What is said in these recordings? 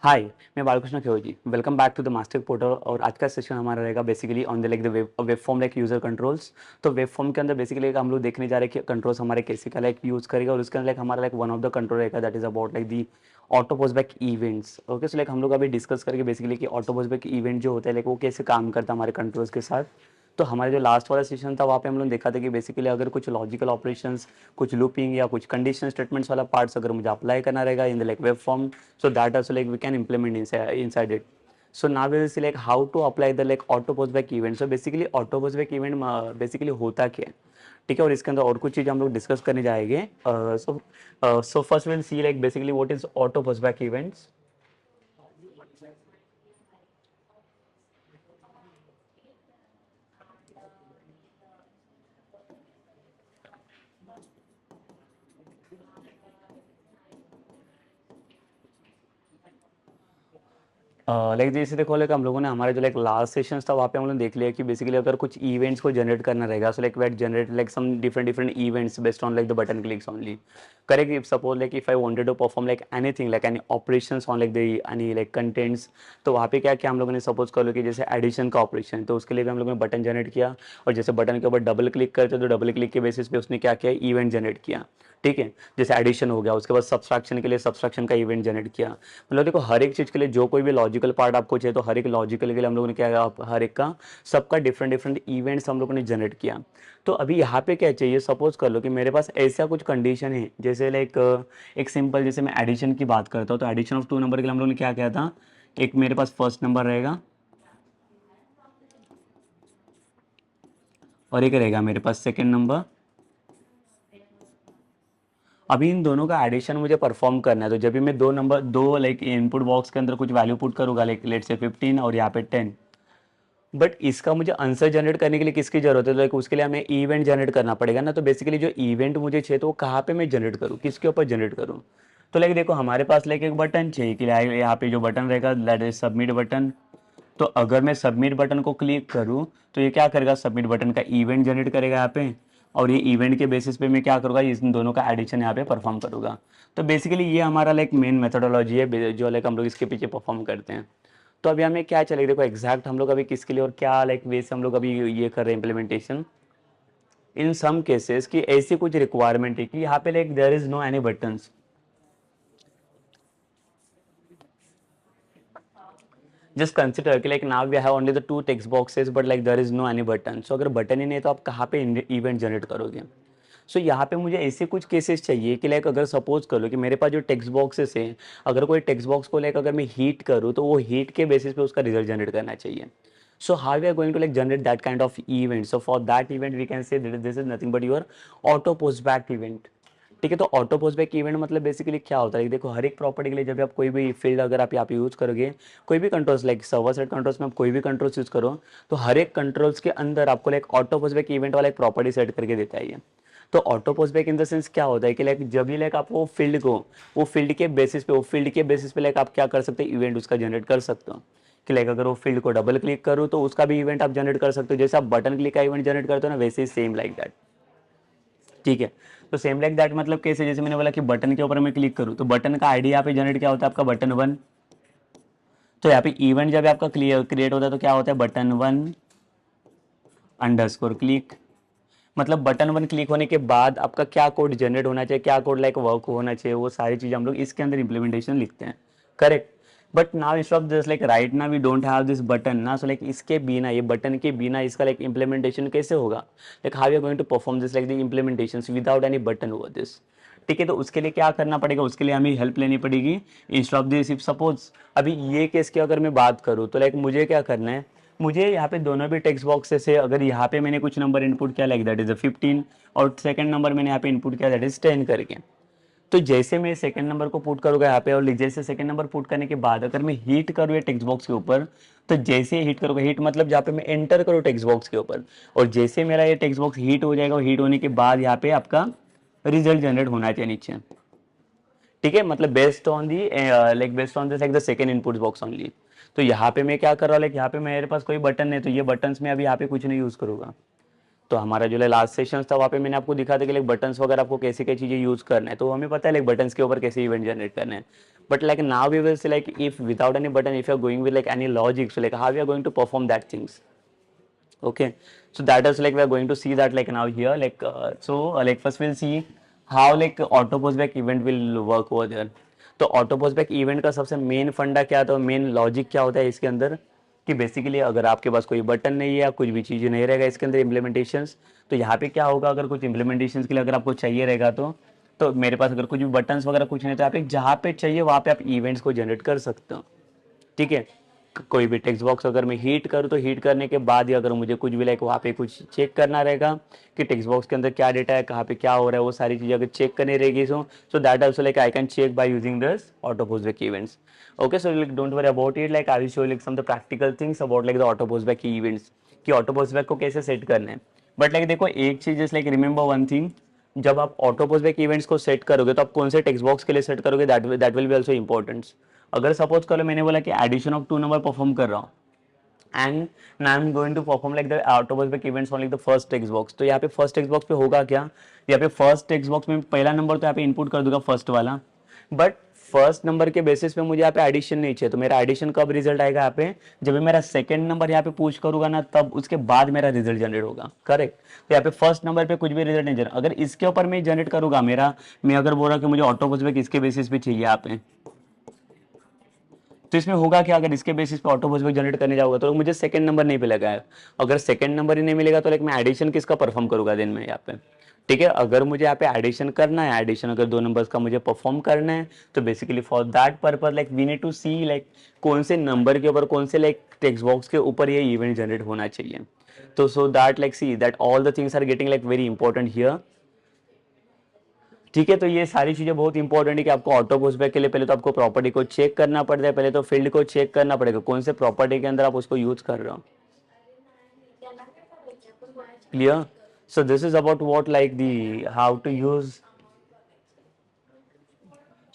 हाय, मैं Balkrishna Kheoji. Welcome back to the master portal. और आज का सेशन हमारा रहेगा basically on the like the web form like user controls. तो वेब फॉर्म के अंदर बेसिकली हम लोग देखने जा रहे हैं कि कंट्रोल्स हमारे कैसे का लाइक यूज करेगा, और उसके अंदर लाइक हमारा like one of the control रहेगा that is about like the auto postback events. Okay, so like हम लोग अभी डिस्कस करेंगे बेसिकली कि ऑटो पोस्टबैक इवेंट जो होता है लाइक वो कैसे काम करता है हमारे कंट्रोल्स के साथ। तो हमारे जो लास्ट वाला सेशन था वहाँ पे हम लोग देखा था कि बेसिकली अगर कुछ लॉजिकल ऑपरेशंस, कुछ लूपिंग या कुछ कंडीशन स्टेटमेंट्स वाला पार्ट्स अगर मुझे अप्लाई करना रहेगा इन the like web form, so that also like we can implement inside it. So now we will see like how to apply the like auto postback event. So basically auto postback event basically होता क्या है, ठीक है। और इसके अंदर और कुछ चीज़ हम लोग डिस्कस करने जाएंगे। So first will see like basically what is auto postback events. Like जैसे देखो लाइक हम लोगों ने हमारे जो लाइक लास्ट सेशंस था वहाँ पे हम लोग देख लिया कि बेसिकली अगर कुछ इवेंट्स को जनरेट करना रहेगा, so like wait generate like some different different events based on like the button clicks only. Correct, if suppose like if I wanted to perform like anything like any operations on like the any like contents, तो वहाँ पे क्या किया हम लोगों ने, suppose कर लो कि जैसे एडिशन का ऑपरेशन, तो उसके लिए भी हम लोगों ने बटन जनरेट किया। और जैसे बटन के ऊपर डबल क्लिक करते तो डबल क्लिक के बेसिस पे उसने क्या किया, इवेंट जनरेट किया। ठीक है, जैसे एडिशन हो गया, उसके बाद सब्सट्रैक्शन के लिए सब्सट्रैक्शन का इवेंट जनरेट किया। मतलब देखो हर एक चीज़ के लिए जो कोई भी लॉजिकल पार्ट आपको चाहिए तो हर एक लॉजिकल के लिए हम लोगों ने क्या किया, हर एक का सबका डिफरेंट डिफरेंट इवेंट्स हम लोगों ने जनरेट किया। तो अभी यहाँ पे क्या चाहिए, सपोज कर लो कि मेरे पास ऐसा कुछ कंडीशन है जैसे लाइक एक सिंपल, जैसे मैं एडिशन की बात करता हूँ तो एडिशन ऑफ टू नंबर के लिए हम लोगों ने क्या किया था, एक मेरे पास फर्स्ट नंबर रहेगा और एक रहेगा मेरे पास सेकेंड नंबर। अभी इन दोनों का एडिशन मुझे परफॉर्म करना है, तो जब भी मैं दो लाइक इनपुट बॉक्स के अंदर कुछ वैल्यू पुट करूंगा लाइक लेट से 15 और यहाँ पे 10, बट इसका मुझे आंसर जनरेट करने के लिए किसकी जरूरत है, तो लाइक उसके लिए हमें इवेंट जनरेट करना पड़ेगा ना। तो बेसिकली जो इवेंट मुझे चाहिए तो वो कहाँ पे मैं जनरेट करूँ, किसके ऊपर जनरेट करूँ। तो लाइक देखो हमारे पास लाइक एक बटन चाहिए कि यहाँ पे जो बटन रहेगा दैट इज सबमिट बटन। तो अगर मैं सबमिट बटन को क्लिक करूँ तो ये क्या करेगा, सबमिट बटन का इवेंट जनरेट करेगा यहाँ पे। और ये इवेंट के बेसिस पे मैं क्या करूँगा, इन दोनों का एडिशन यहाँ पे परफॉर्म करूँगा। तो बेसिकली ये हमारा लाइक मेन मेथोडोलॉजी है जो लाइक हम लोग इसके पीछे परफॉर्म करते हैं। तो अभी हमें क्या चलेगा, देखो एग्जैक्ट हम लोग अभी किसके लिए और क्या लाइक वे से हम लोग अभी ये कर रहे हैं इम्प्लीमेंटेशन। इन सम केसेस कि ऐसी कुछ रिक्वायरमेंट है कि यहाँ पे like there is no any buttons. Just consider कि like now we have only the two text boxes but like there is no any button. So अगर बटन ही नहीं है तो आप कहाँ पे इवेंट जनरेट करोगे। सो यहाँ पे मुझे ऐसे कुछ केसेस चाहिए कि लाइक अगर सपोज करो कि मेरे पास जो टेक्स्ट बॉक्सेस हैं, अगर कोई टेक्स्ट बॉक्स को लाइक अगर मैं हीट करूँ तो वो हीट के बेसिस पे उसका रिजल्ट जनरेट करना चाहिए। So how we are going to like generate that kind of event? So for that event we can say that this is nothing but your auto postback event। ठीक है, तो auto postback event मतलब basically क्या होता है, देखो हर एक property के लिए जब भी आप कोई भी फील्ड अगर आप यहाँ पे यूज करोगे, कोई भी controls like server side controls में आप कोई भी कंट्रोल्स यूज करो, तो हर एक कंट्रोल्स के अंदर आपको लाइक ऑटो पोस्टबैक इवेंट वाला एक प्रॉपर्टी सेट करके देता है ये। तो auto postback in the sense क्या होता है कि लाइक जब भी लाइक आप वो फील्ड के बेसिस पे लाइक आप क्या कर सकते हैं, इवेंट उसका जनरेट कर सकते हो। कि लाइक अगर वो फील्ड को डबल क्लिक करूँ तो उसका भी इवेंट आप जनरेट कर सकते हो, जैसे आप बटन क्लिक का इवेंट जनरेट करते हो ना वैसे ही सेम लाइक दैट। ठीक है, तो सेम लाइक दैट मतलब कैसे, जैसे मैंने बोला कि बटन के ऊपर मैं क्लिक करूँ तो बटन का आईडी यहाँ पे जनरेट क्या होता है आपका, बटन वन। तो यहाँ पे इवेंट जब आपका क्रिएट होता है तो क्या होता है, बटन वन अंडरस्कोर क्लिक। मतलब बटन वन क्लिक होने के बाद आपका क्या कोड जनरेट होना चाहिए, क्या कोड लाइक वर्क होना चाहिए, वो सारी चीज़ हम लोग इसके अंदर इंप्लीमेंटेशन लिखते हैं। Correct, but now instead of this like right now we don't have this button ना, सो लाइक इसके बिना, ये बटन के बिना इसका लाइक इंप्लीमेंटेशन कैसे होगा, like how we are going to perform this like the implementation without any button over this. ठीक है, तो उसके लिए क्या करना पड़ेगा, उसके लिए हमें हेल्प लेनी पड़ेगी instead of this. If suppose अभी ये केस की अगर मैं बात करूँ तो लाइक मुझे क्या करना है, मुझे यहाँ पे दोनों भी टेक्स्ट बॉक्सेस है, अगर यहाँ पे मैंने कुछ नंबर इनपुट किया लाइक दैट इज 15 और सेकंड नंबर मैंने यहाँ पे इनपुट किया दैट इज 10 करके, तो जैसे मैं सेकंड नंबर को पुट करूँगा यहाँ पे और जैसे सेकंड नंबर पुट करने के बाद अगर मैं हीट करूँ ये टेक्स्ट बॉक्स के ऊपर, तो जैसे हीट करूँगा, हीट मतलब जहाँ पे मैं एंटर करूँ टेक्स्ट बॉक्स के ऊपर, और जैसे मेरा ये टेक्स्ट बॉक्स हीट हो जाएगा, हीट होने के बाद यहाँ पे आपका रिजल्ट जनरेट होना चाहिए नीचे। ठीक है, मतलब based on the like based on this like the second input box only. तो यहाँ पे मैं क्या कर रहा हूँ, लाइक यहाँ पे मेरे पास कोई बटन नहीं, तो ये बटन्स में अभी यहाँ पे कुछ नहीं यूज करूँगा। तो हमारा जो लास्ट सेशन था वहाँ पे मैंने आपको दिखा था कि लाइक बटन्स वगैरह आपको कैसे क्या चीज़ें यूज़ करना है, तो हमें पता है लाइक बटन्स के ऊपर कैसे इवेंट जनरेट करने हैं. But like now we will see like if without any button, if you are going with like any logic, so like how we are going to perform that things. Okay, so that is like we are going to see that like now here like like first we'll see how like auto postback event will work over there. तो auto postback event का सबसे main फंडा क्या था, main logic क्या होता है इसके अंदर, कि बेसिकली अगर आपके पास कोई बटन नहीं है या कुछ भी चीज़ नहीं रहेगा इसके अंदर इम्प्लीमेंटेशंस, तो यहाँ पे क्या होगा, अगर कुछ इम्प्लीमेंटेशंस के लिए अगर आपको चाहिए रहेगा तो मेरे पास अगर कुछ भी बटन्स वगैरह कुछ नहीं, तो आप एक जहाँ पे चाहिए वहाँ पे आप इवेंट्स को जनरेट कर सकते हो. ठीक है, कोई भी टेक्स्ट बॉक्स अगर मैं हीट करूँ तो हीट करने के बाद ही अगर मुझे कुछ भी लाइक वहाँ पे कुछ चेक करना रहेगा कि टेक्स्ट बॉक्स के अंदर क्या डेटा है, कहाँ पे क्या हो रहा है, वो सारी चीज़ें अगर चेक करनी रहेगी so that also like I can check by using this auto postback events. Okay, so like don't worry about it, like I will show like some the practical things about like the auto postback events, कि auto postback को कैसे set करना है. But like देखो एक चीज़ just like remember one thing, जब आप ऑटो पोस्टबैक इवेंट्स को सेट करोगे तो आप कौन से टेक्स्ट बॉक्स के लिए सेट करोगे, that will B also important. अगर सपोज करो मैंने बोला कि एडिशन ऑफ 2 नंबर परफॉर्म कर रहा हूँ and now I am going to perform like the auto postback events on like the first text box, तो यहाँ पे फर्स्ट टेक्स्ट बॉक्स पे होगा क्या, यहाँ पे फर्स्ट टेक्स्ट बॉक्स में पहला नंबर तो यहाँ पे इनपुट कर दूंगा फर्स्ट वाला, बट फर्स्ट नंबर के बेसिस पे मुझे यहाँ पे एडिशन नहीं चाहिए, तो मेरा एडिशन कब रिजल्ट आएगा यहाँ पे, जब मैं मेरा सेकंड नंबर यहाँ पे पुश करूंगा ना, तब उसके बाद मेरा रिजल्ट जनरेट होगा. करेक्ट, तो यहाँ पे फर्स्ट नंबर पे कुछ भी रिजल्ट नहीं जनरेट, अगर इसके ऊपर मैं जनरेट करूंगा मेरा, मैं अगर बोल रहा कि मुझे ऑटो पोस्टबैक इसके बेसिस पे चाहिए यहाँ पे, तो इसमें होगा क्या, अगर इसके बेसिस पे ऑटो पोस्टबैक जनरेट करने जाऊंगा तो मुझे सेकंड नंबर नहीं मिलेगा. अगर सेकंड नंबर ही नहीं मिलेगा तो लाइक मैं एडिशन किसका परफॉर्म करूंगा दिन में यहाँ पे. ठीक है, अगर मुझे यहाँ पे एडिशन करना है, एडिशन अगर 2 नंबर्स का मुझे परफॉर्म करना है, तो basically for that purpose like we need to see like कौन से नंबर के ऊपर, कौन से लाइक टेक्स्ट बॉक्स के ऊपर ये इवेंट जनरेट होना चाहिए. तो so that like see that all the things are getting like very important here. ठीक है, तो ये सारी चीज़ें बहुत इंपॉर्टेंट है कि आपको ऑटो पोस्टबैक के लिए पहले तो आपको प्रॉपर्टी को चेक करना पड़ता है, पहले तो फील्ड को चेक करना पड़ेगा कौन से प्रॉपर्टी के अंदर आप उसको यूज कर रहे हो. Clear, so this is about what like the how to use,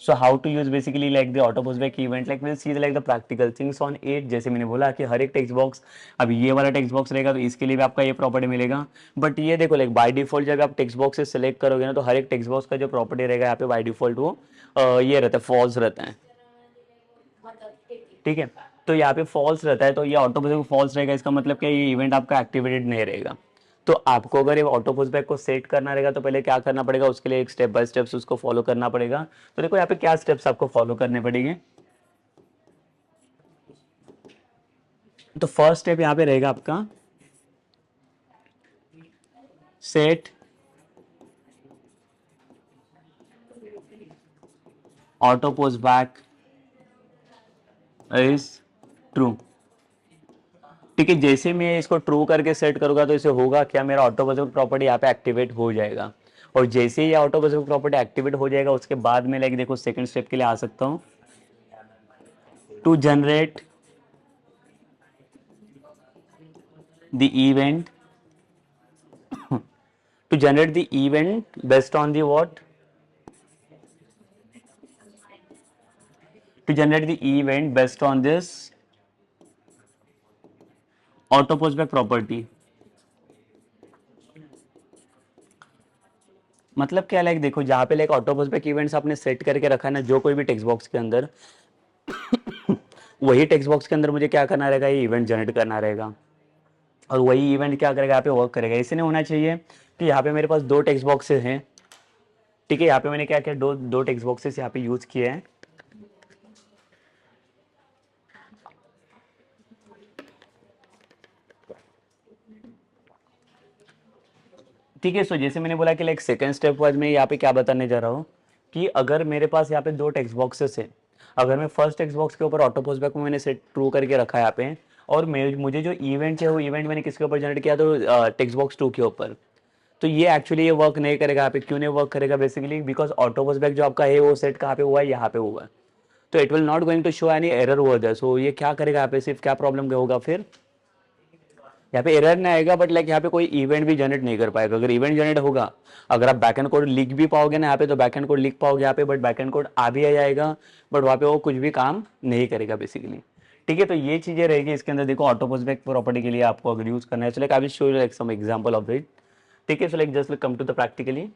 so how to use basically like the auto postback event, like we'll see the, like the practical things on it. जैसे मैंने बोला कि हर एक text box, अब ये वाला text box रहेगा तो इसके लिए भी आपका ये प्रॉपर्टी मिलेगा, बट ये देखो लाइक बाय डिफॉल्ट जब आप टेक्स्ट बॉक्स से सिलेक्ट करोगे ना, तो हर एक टेक्स्ट बॉक्स का जो प्रॉपर्टी रहेगा यहाँ पे बाय डिफॉल्ट वो ये रहता है, फॉल्स रहता है. ठीक है, तो यहाँ पे फॉल्स रहता है, तो ये ऑटो पोस्टबैक फॉल्स रहेगा, इसका मतलब क्या, ये इवेंट आपका एक्टिवेटेड नहीं रहेगा. तो आपको अगर ये ऑटो पोस्टबैक को सेट करना रहेगा तो पहले क्या करना पड़ेगा, उसके लिए एक स्टेप बाय स्टेप्स उसको फॉलो करना पड़ेगा. तो देखो यहाँ पे क्या स्टेप्स आपको फॉलो करने पड़ेंगे. तो फर्स्ट स्टेप यहाँ पे रहेगा आपका set auto postback is true. ठीक है, जैसे मैं इसको ट्रू करके सेट करूंगा तो इसे होगा क्या, मेरा ऑटो पोस्टबैक प्रॉपर्टी यहाँ पे एक्टिवेट हो जाएगा, और जैसे ही ऑटो पोस्टबैक प्रॉपर्टी एक्टिवेट हो जाएगा उसके बाद में लाइक देखो सेकंड स्टेप के लिए आ सकता हूँ, to generate the event, to generate the event based on the what, to generate the event based on this auto postback property. मतलब क्या, लाइक देखो जहाँ पे लाइक ऑटो पोस्टबैक इवेंट्स आपने सेट करके रखा है ना, जो कोई भी टेक्स्ट बॉक्स के अंदर वही टेक्स्ट बॉक्स के अंदर मुझे क्या करना रहेगा, ये इवेंट जनरेट करना रहेगा, और वही इवेंट क्या करेगा यहाँ पे वर्क करेगा. ऐसे नहीं होना चाहिए कि यहाँ पे मेरे पास 2 टेक्स्ट बॉक्सेस हैं. ठीक है, यहाँ पे मैंने क्या किया, दो टेक्स्ट बॉक्सेस यहाँ पे यूज किए हैं. ठीक है, सो जैसे मैंने बोला कि लाइक सेकंड स्टेप वाइज मैं यहाँ पे क्या बताने जा रहा हूँ, कि अगर मेरे पास यहाँ पे 2 टेक्स्ट बॉक्सेस है, अगर मैं फर्स्ट टेक्स्ट बॉक्स के ऊपर ऑटो पोस्टबैक को मैंने सेट ट्रू करके रखा है यहाँ पे, और मुझे जो इवेंट है वो इवेंट मैंने किसके ऊपर जनरेट किया, तो टेक्स्ट बॉक्स 2 के ऊपर, तो ये एक्चुअली ये वर्क नहीं करेगा यहाँ पे. क्यों नहीं वर्क करेगा, बेसिकली बिकॉज ऑटो पोस्टबैक जो आपका है वो सेट कहाँ पे हुआ है, यहाँ पे हुआ है, तो it will not going to show any error over there. So ये क्या करेगा यहाँ पे, सिर्फ क्या प्रॉब्लम होगा, फिर यहाँ पे एरर नहीं आएगा, बट लाइक यहाँ पे कोई इवेंट भी जनरेट नहीं कर पाएगा. अगर इवेंट जनरेट होगा, अगर आप बैकएंड कोड लिख भी पाओगे ना यहाँ पे, तो बैकएंड कोड लिख पाओगे यहाँ पे, बट बैकएंड कोड आ भी आ जाएगा, बट वहाँ पे वो कुछ भी काम नहीं करेगा बेसिकली. ठीक है, तो ये चीजें रहेगी इसके अंदर. देखो ऑटो पोस्टबैक प्रॉपर्टी के लिए आपको अगर यूज करना है, तो like I will show you like some example of it. ठीक है, so like just come to the practically.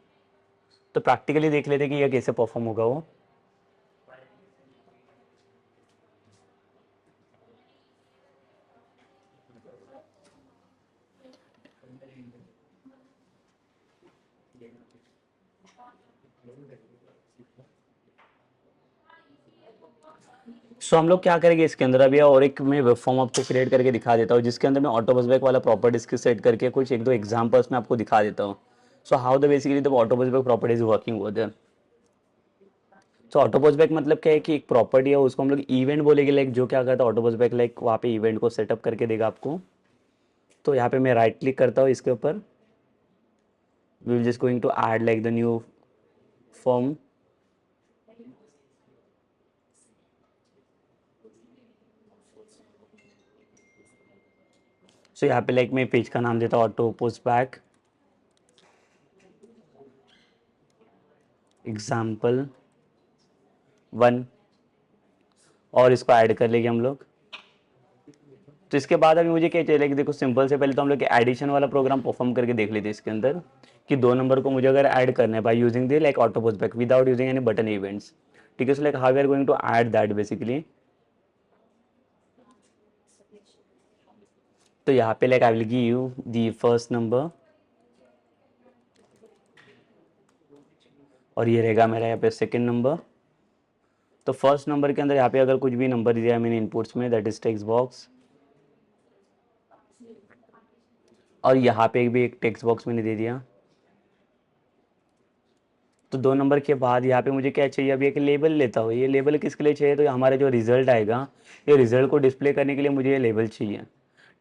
तो प्रैक्टिकली देख लेते कि यह कैसे परफॉर्म होगा वो। सो हम लोग क्या करेंगे इसके अंदर अभी, और एक मैं वेब फॉर्म आपको क्रिएट करके दिखा देता हूँ जिसके अंदर मैं ऑटो बसबैक वाला प्रॉपर्टीज की सेट करके कुछ एक दो एग्जांपल्स मैं आपको दिखा देता हूँ। So how the basically the auto postback properties working over there. So auto postback मतलब क्या है कि एक प्रॉपर्टी है, उसको हम लोग इवेंट बोलेंगे, लाइक जो क्या करता है ऑटो बसबैक, लाइक वहाँ पे इवेंट को सेटअप करके देगा आपको। तो यहाँ पे मैं राइट क्लिक करता हूँ इसके ऊपर, we will just going to add like the new form. So यहाँ पे लाइक मैं पेज का नाम देता हूँ ऑटो पोस्ट बैक एग्जाम्पल 1, और इसको ऐड कर लेंगे हम लोग। तो इसके बाद अभी मुझे क्या चाहिए कि देखो सिंपल से पहले तो हम लोग एडिशन वाला प्रोग्राम परफॉर्म करके देख लेते हैं इसके अंदर, कि 2 नंबर को मुझे अगर ऐड करना है by using the like auto post back without using any button events. ठीक है, so like how we are going to add that basically. तो यहाँ पे like I will give you the first number, और ये रहेगा मेरा यहाँ पे सेकेंड नंबर। तो फर्स्ट नंबर के अंदर यहाँ पे अगर कुछ भी नंबर दिया है मैंने इनपुट्स में, दैट इज टेक्स्ट बॉक्स, और यहाँ पे भी एक टेक्स्ट बॉक्स मैंने दे दिया। तो 2 नंबर के बाद यहाँ पे मुझे क्या चाहिए, अभी एक लेबल लेता हूँ। ये लेबल किसके लिए चाहिए, तो हमारा जो रिजल्ट आएगा, ये रिजल्ट को डिस्प्ले करने के लिए मुझे ये लेबल चाहिए।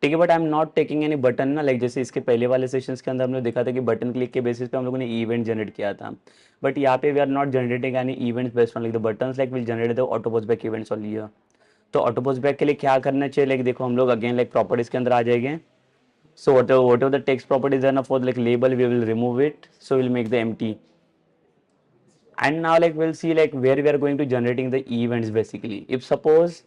ठीक है, but I am not taking any button ना, लाइक जैसे इसके पहले वाले सेशंस के अंदर हमने देखा था कि बटन क्लिक के बेसिस पे हम लोगों ने इवेंट जनरेट किया था। बट यहाँ पे we are not generating any events based on like the buttons, like will generate the auto post back events on here. तो ऑटो पोस्ट बैक के लिए क्या करना चाहिए, लाइक देखो हम लोग अगेन लाइक प्रॉपर्टीज के अंदर आ जाएंगे। So whatever the text properties are now for like label, we will remove it. So we'll make the empty. And now like we'll see like where we are going to generating the events basically. If suppose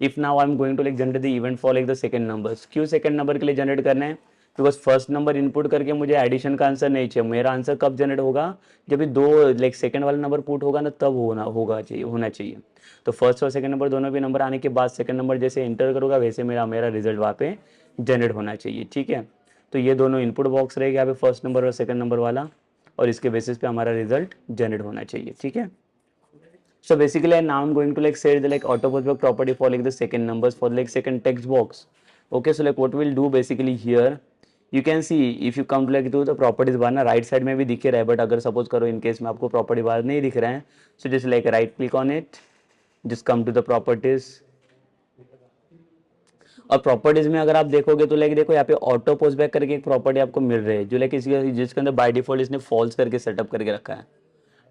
if now I'm going to like generate the event for like the second numbers, क्यों second number के लिए generate करना है, because first number input करके मुझे addition का answer नहीं चाहिए। मेरा आंसर कब जनरेट होगा, जब भी दो लाइक सेकंड वाला नंबर पुट होगा ना, तब होना चाहिए। तो फर्स्ट और सेकंड नंबर दोनों भी नंबर आने के बाद सेकंड नंबर जैसे एंटर करूँगा वैसे मेरा मेरा रिजल्ट वहाँ पे जनरेट होना चाहिए। ठीक है, तो ये दोनों इनपुट बॉक्स रहेगा यहाँ पे फर्स्ट नंबर और सेकंड नंबर वाला, और इसके बेसिस पे हमारा रिजल्ट जनरेट होना चाहिए। ठीक है, so basically now I'm going to like set the like auto postback property for like the second numbers for like second text box. Okay, so like what we'll do basically here, you can see if you come to like to the properties bar ना right side में भी दिख रहा है, but अगर suppose करो in case में आपको प्रॉपर्टी बार नहीं दिख रहा है, so just like right click on it, just come to the properties। और प्रॉपर्टीज में अगर आप देखोगे तो लाइक देखो यहाँ पे ऑटो पोस्ट बैक करके एक प्रॉपर्टी आपको मिल रही है, जो लाइक जिसके अंदर बाय डिफॉल्ट इसने फॉल्स करके सेटअप करके रखा है।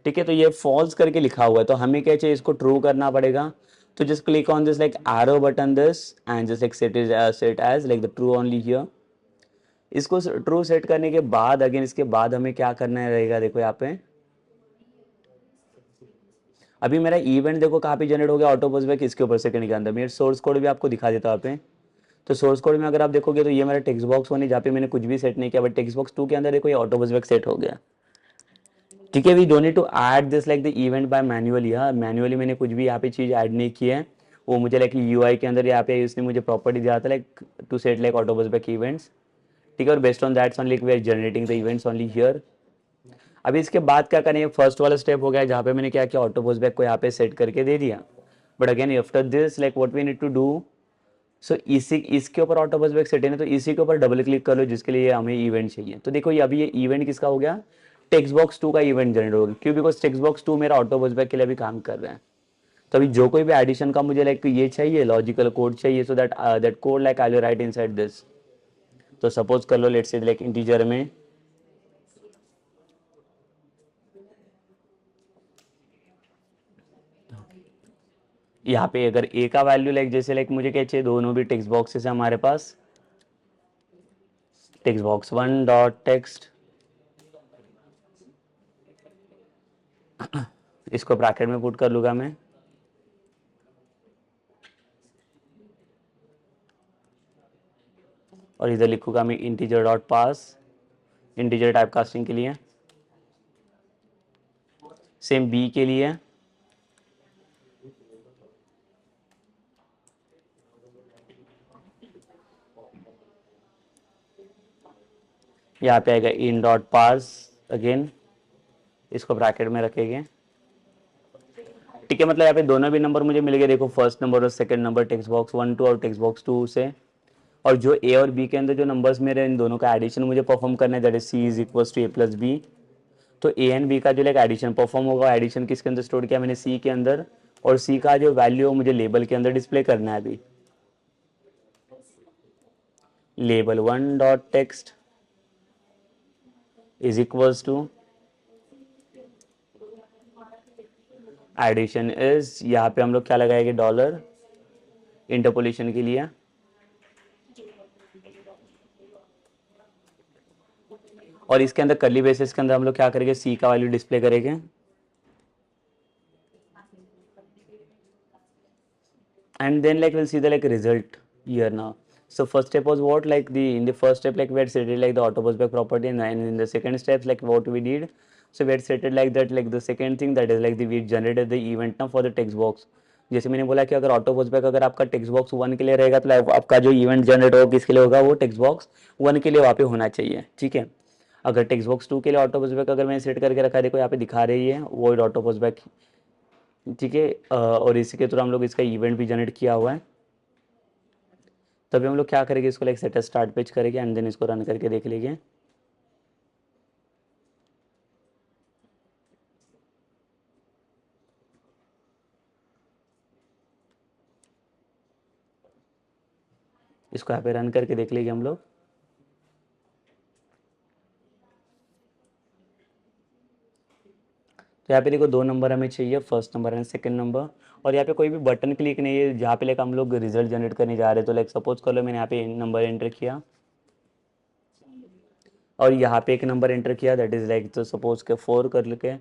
ठीक है, तो ये फॉल्स करके लिखा हुआ है, तो हमें क्या चाहिए, इसको ट्रू करना पड़ेगा। तो just click on this like arrow button this and just like set as like the true only here. इसको ट्रू सेट करने के बाद अगेन इसके बाद हमें क्या करना रहेगा, देखो यहाँ पे अभी मेरा इवेंट देखो कहाँ पे जनरेट हो गया, ऑटो पोस्ट बैक इसके ऊपर सेकंड के अंदर। मेरे सोर्स कोड भी आपको दिखा देता हूँ यहाँ पे। तो सोर्स कोड में अगर आप देखोगे तो ये मेरा टेक्स्ट बॉक्स होने जहाँ पे मैंने कुछ भी सेट नहीं किया, बट टेक्स्ट बॉक्स 2 के अंदर देखो ये ऑटो पोस्ट बैक सेट हो गया। ठीक है, we don't need to add this like the event by manually. हाँ, मैन्युअली मैंने कुछ भी यहाँ पे चीज़ ऐड नहीं की है, वो मुझे लाइक यूआई के अंदर यहाँ पे उसने मुझे प्रॉपर्टी दिया था like to set like auto post back events. ठीक है, और based on that's only we are generating the events only here. अभी इसके बाद क्या करेंगे, फर्स्ट वाला स्टेप हो गया जहाँ पे मैंने क्या किया, ऑटो पोस्ट बैक को यहाँ पे सेट करके दे दिया। But again after this like what we need to do, so इसी इसके ऊपर ऑटो पोस्ट बैक सेट है, तो इसी के ऊपर डबल क्लिक कर लो जिसके लिए हमें इवेंट चाहिए। तो देखो ये अभी ये इवेंट किसका हो गया, टेक्स्ट बॉक्स 2 का इवेंट जनरेट हो गया। क्यों, बिकॉज टेक्स्ट बॉक्स 2 मेरा ऑटो पोस्ट बैक के लिए भी काम कर रहा है। तो अभी जो कोई भी एडिशन का मुझे लाइक ये चाहिए, लॉजिकल कोड चाहिए, so that that code like I will write inside this. तो सपोज कर लो लेट्स से लाइक इंटीजर में यहाँ पे अगर ए का वैल्यू लाइक जैसे लाइक मुझे क्या चाहिए, दोनों भी टेक्स्ट बॉक्सेस है हमारे पास, टेक्स्ट बॉक्स 1 डॉट टेक्स्ट, इसको ब्रैकेट में पुट कर लूंगा मैं, और इधर लिखूंगा मैं इंटीजर डॉट पास इंटीजर टाइप कास्टिंग के लिए। सेम बी के लिए यहाँ पे आएगा इन डॉट पार्स, अगेन इसको ब्रैकेट में रखेंगे। ठीक है, मतलब यहाँ पे दोनों भी नंबर मुझे मिल गए, देखो फर्स्ट नंबर और सेकंड नंबर टेक्स्ट बॉक्स 1 2 और टेक्स्ट बॉक्स 2 से। और जो ए और बी के अंदर जो नंबर्स मेरे, इन दोनों का एडिशन मुझे परफॉर्म करना है, that is c is equals to A plus b. तो ए एंड बी का जो लाइक एडिशन परफॉर्म होगा, एडिशन किसके अंदर स्टोर किया मैंने, सी के अंदर, और सी का जो वैल्यू है मुझे लेबल के अंदर डिस्प्ले करना है अभी। Label 1 dot text is equals to addition is, यहाँ पे हम लोग क्या लगाएंगे, डॉलर इंटरपोलेशन के लिए। और इसके अंदर कर्ली ब्रेसेस के अंदर हम लोग क्या करेंगे, सी का वैल्यू डिस्प्ले करेंगे। And then like we'll see the like result here now. So first step was what, like in the first step like we had set it like the auto postback property, and in the second step like what we did, so we had set it like that, like the second thing that is like we generated the event now for the text box। जैसे मैंने बोला कि अगर auto postback अगर आपका text box 1 के लिए रहेगा तो आपका जो इवेंट जनरेट होगा किसके लिए होगा, वो टेक्स्ट बॉक्स 1 के लिए वहाँ पे होना चाहिए। ठीक है, अगर टेक्स्ट बॉक्स 2 के लिए ऑटो पोस्टबैक अगर मैंने सेट करके रखा है, देखो यहाँ पे दिखा रही है वो ऑटो पोस्टबैक। ठीक है, और इसी के थ्रू हम लोग इसका इवेंट भी जनरेट किया हुआ है। तभी हम लोग क्या करेंगे, इसको लाइक सेट स्टार्ट पेज करेंगे एंड देन इसको रन करके देख लीजिए। इसको यहाँ पे रन करके देख लीजिए हम लोग। तो यहाँ पे देखो 2 नंबर हमें चाहिए, first number and second number. और यहाँ पे कोई भी बटन क्लिक नहीं है जहाँ पे लाइक हम लोग रिजल्ट जनरेट करने जा रहे हैं। तो लाइक सपोज कर लो मैंने यहाँ पे नंबर एंटर किया और यहाँ पे एक नंबर एंटर किया, दैट इज लाइक तो सपोज के 4 कर लेके।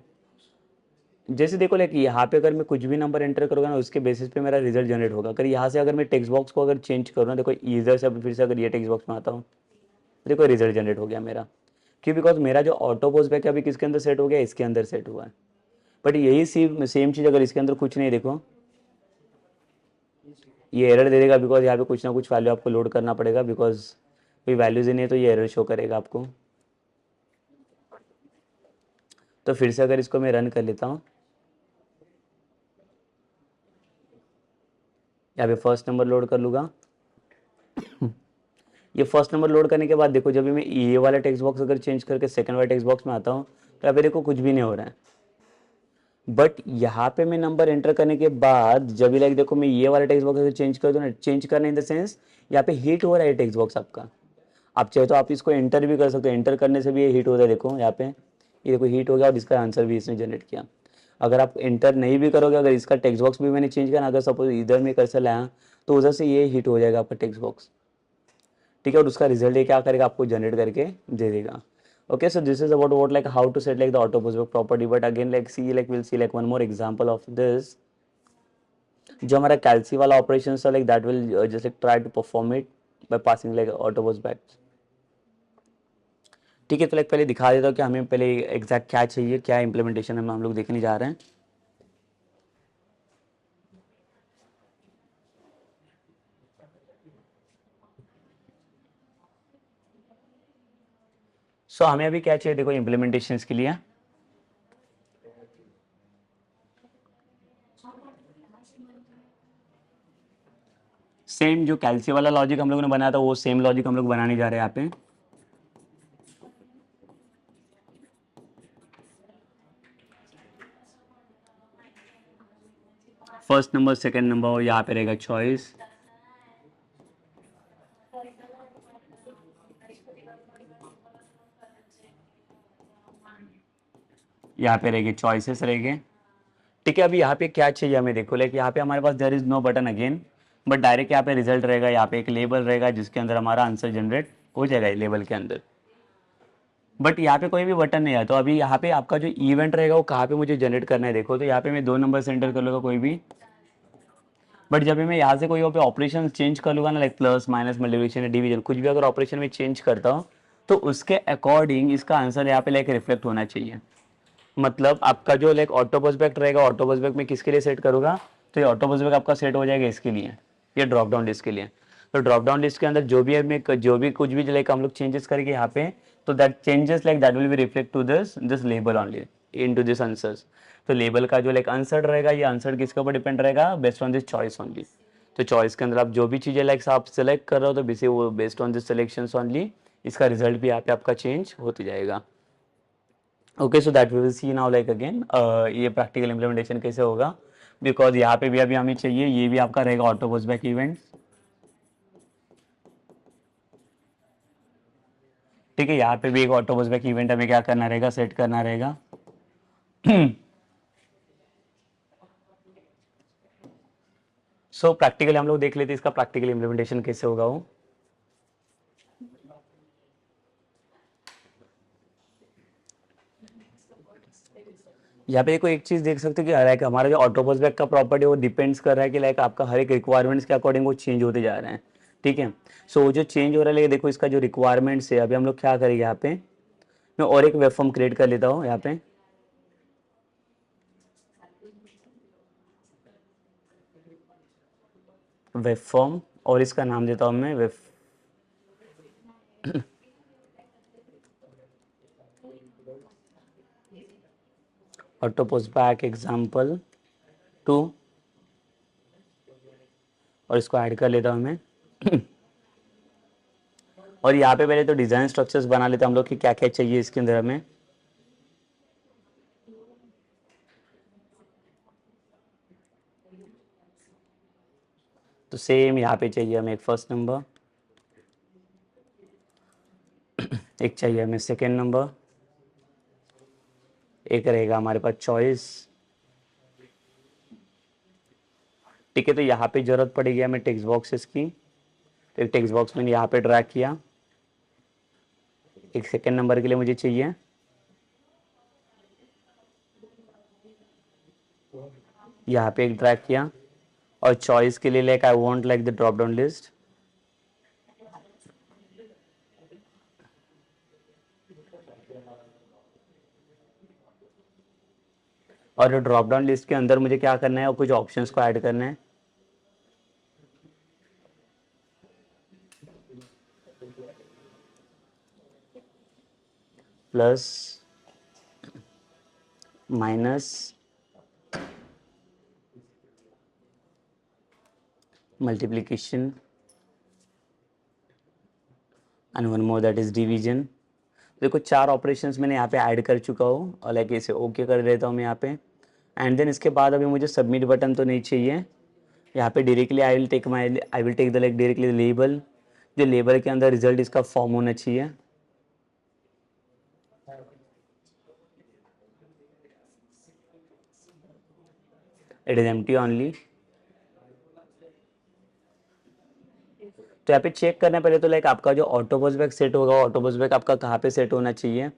जैसे देखो लाइक यहाँ पे अगर मैं कुछ भी नंबर एंटर करूँगा ना, उसके बेसिस पे मेरा रिजल्ट जनरेट होगा। अगर यहाँ से अगर मैं टेक्स्ट बॉक्स को अगर चेंज करूँ ना, देखो इधर से फिर से अगर ये टेक्स्ट बॉक्स में आता हूँ, देखो रिजल्ट जनरेट हो गया मेरा। क्यों, बिकॉज मेरा जो ऑटो पोस्टबैक है अभी किसके अंदर सेट हो गया, इसके अंदर सेट हुआ है। बट यही सेम चीज़ अगर इसके अंदर कुछ नहीं, देखो ये एरर दे देगा, बिकॉज यहाँ पे कुछ ना कुछ वैल्यू आपको लोड करना पड़ेगा, बिकॉज कोई वैल्यूज ही नहीं है तो ये एरर शो करेगा आपको। तो फिर से अगर इसको मैं रन कर लेता हूँ, यहाँ पे फर्स्ट नंबर लोड कर लूँगा। ये फर्स्ट नंबर लोड करने के बाद देखो जब भी मैं ये वाला टेक्स्ट बॉक्स अगर चेंज करके सेकंड वाला टेक्स्ट बॉक्स में आता हूँ तो यहाँ पे देखो कुछ भी नहीं हो रहा है। बट यहाँ पे मैं नंबर एंटर करने के बाद जब भी लाइक देखो मैं ये वाला टेक्स्ट बॉक्स अगर चेंज कर दूँ ना, चेंज करना इन द सेंस यहाँ पे हिट हो रहा है टेक्स्ट बॉक्स आपका। आप चाहे तो आप इसको एंटर भी कर सकते हो, एंटर करने से भी ये हिट होता है। देखो यहाँ पे ये देखो हिट हो गया और इसका आंसर भी इसने जनरेट किया। अगर आप एंटर नहीं भी करोगे, अगर इसका टेक्स्ट बॉक्स भी मैंने चेंज किया ना, अगर सपोज इधर में कर्सर लाया तो उधर से ये हिट हो जाएगा आपका टेक्स्ट बॉक्स। ठीक है, और उसका रिजल्ट ये क्या करेगा, आपको जनरेट करके दे देगा। Okay, so this is about what like how to set like the auto postback property, but again like see like we'll see like one more example of this। जो हमारा कैल्सी वाला ऑपरेशन है like that will just like try to perform it by passing like auto postback। ठीक है, तो like पहले दिखा देता हूँ कि हमें पहले एग्जैक्ट क्या चाहिए, क्या इम्प्लीमेंटेशन हम लोग देखने जा रहे हैं। सो हमें अभी क्या चाहिए, देखो इम्प्लीमेंटेशन के लिए सेम जो कैल्सी वाला लॉजिक हम लोगों ने बनाया था वो सेम लॉजिक हम लोग बनाने जा रहे हैं यहाँ पे। फर्स्ट नंबर सेकंड नंबर और यहाँ पे रहेगा चॉइस। यहाँ पे रहेगी चॉइसेस रहेंगे। ठीक है, अभी यहाँ पे क्या चाहिए हमें, देखो लाइक यहाँ पे हमारे पास there is no button again, but direct यहाँ पे रिजल्ट रहेगा। यहाँ पे एक लेबल रहेगा जिसके अंदर हमारा आंसर जनरेट हो जाएगा लेबल के अंदर। बट यहाँ पे कोई भी बटन नहीं है, तो अभी यहाँ पे आपका जो इवेंट रहेगा वो कहाँ पे मुझे जनरेट करना है, देखो तो यहाँ पे मैं 2 नंबर एंटर कर लूँगा कोई भी। बट जब भी मैं यहाँ से कोई ऑपरेशन चेंज कर लूँगा ना, like plus minus multiplication division कुछ भी अगर ऑपरेशन में चेंज करता हूँ तो उसके अकॉर्डिंग इसका आंसर यहाँ पे लाइक रिफ्लेक्ट होना चाहिए। मतलब आपका जो लाइक ऑटो बस बैक रहेगा, ऑटो बस बैक में किसके लिए सेट करूँगा, तो ये ऑटो बस बैक आपका सेट हो जाएगा इसके लिए, ये ड्रॉप डाउन लिस्ट के लिए। तो ड्रॉप डाउन लिस्ट के अंदर जो भी कुछ भी लाइक हम लोग चेंजेस करेंगे यहाँ पे, तो that changes like that will be reflect to this label only in to this answers. तो लेबल का जो लाइक आंसर रहेगा, ये आंसर किसके ऊपर डिपेंड रहेगा, based on this choice only. तो चॉइस के अंदर आप जो भी चीज़ें लाइक आप सेलेक्ट कर रहे हो, तो बेसिक वो based on this selection only इसका रिजल्ट भी यहाँ पे आपका चेंज होती जाएगा। Okay, so that we will see now like again ये प्रैक्टिकल इम्प्लीमेंटेशन कैसे होगा, बिकॉज यहाँ पे भी अभी हमें चाहिए, ये भी आपका रहेगा ऑटो बस बैक इवेंट। ठीक है, यहाँ पे भी एक ऑटो बस बैक इवेंट हमें क्या करना रहेगा, सेट करना रहेगा। सो प्रैक्टिकली हम लोग देख लेते हैं इसका प्रैक्टिकल इम्प्लीमेंटेशन कैसे होगा वो। यहाँ पे देखो एक चीज देख सकते हो कि लाइक हमारा जो ऑटो बस बैक का प्रॉपर्टी वो डिपेंड्स कर रहा है कि लाइक आपका हर एक रिक्वायरमेंट्स के अकॉर्डिंग वो चेंज होते जा रहे हैं। ठीक है, सो जो चेंज हो रहा है, लेकिन देखो इसका जो रिक्वायरमेंट्स है, अभी हम लोग क्या करेंगे यहाँ पे, मैं और एक वेब फॉर्म क्रिएट कर लेता हूँ यहाँ पे। वेब फॉर्म, और इसका नाम देता हूँ मैं web auto post back example 2, और इसको ऐड कर लेता हूँ मैं। और यहाँ पे पहले तो डिजाइन स्ट्रक्चर्स बना लेते हैं हम लोग कि क्या क्या चाहिए इसके अंदर हमें। तो सेम यहाँ पे चाहिए हमें एक फर्स्ट नंबर, एक चाहिए हमें सेकेंड नंबर, एक रहेगा हमारे पास चॉइस। ठीक है, तो यहाँ पे जरूरत पड़ेगी हमें टेक्स्ट बॉक्सेस की, तो एक टेक्स्ट बॉक्स मैंने यहाँ पे ड्रैग किया। एक सेकेंड नंबर के लिए मुझे चाहिए, यहाँ पे एक ड्रैग किया। और चॉइस के लिए like I want like the drop down list. और ड्रॉप डाउन लिस्ट के अंदर मुझे क्या करना है, और कुछ ऑप्शंस को ऐड करना है। Plus minus multiplication and one more that is division. देखो 4 ऑपरेशंस मैंने यहाँ पे ऐड कर चुका हूँ, और लाइक इसे ओके कर देता हूँ मैं यहाँ पे। एंड देन इसके बाद अभी मुझे सबमिट बटन तो नहीं चाहिए। यहाँ पे directly I will take the like directly label, जो लेबल के अंदर रिजल्ट इसका फॉर्म होना चाहिए। It is empty only. तो यहाँ पे चेक करना है पहले तो लाइक आपका जो ऑटो बस बैक सेट होगा, ऑटो बस बैक आपका कहाँ पे सेट होना चाहिए।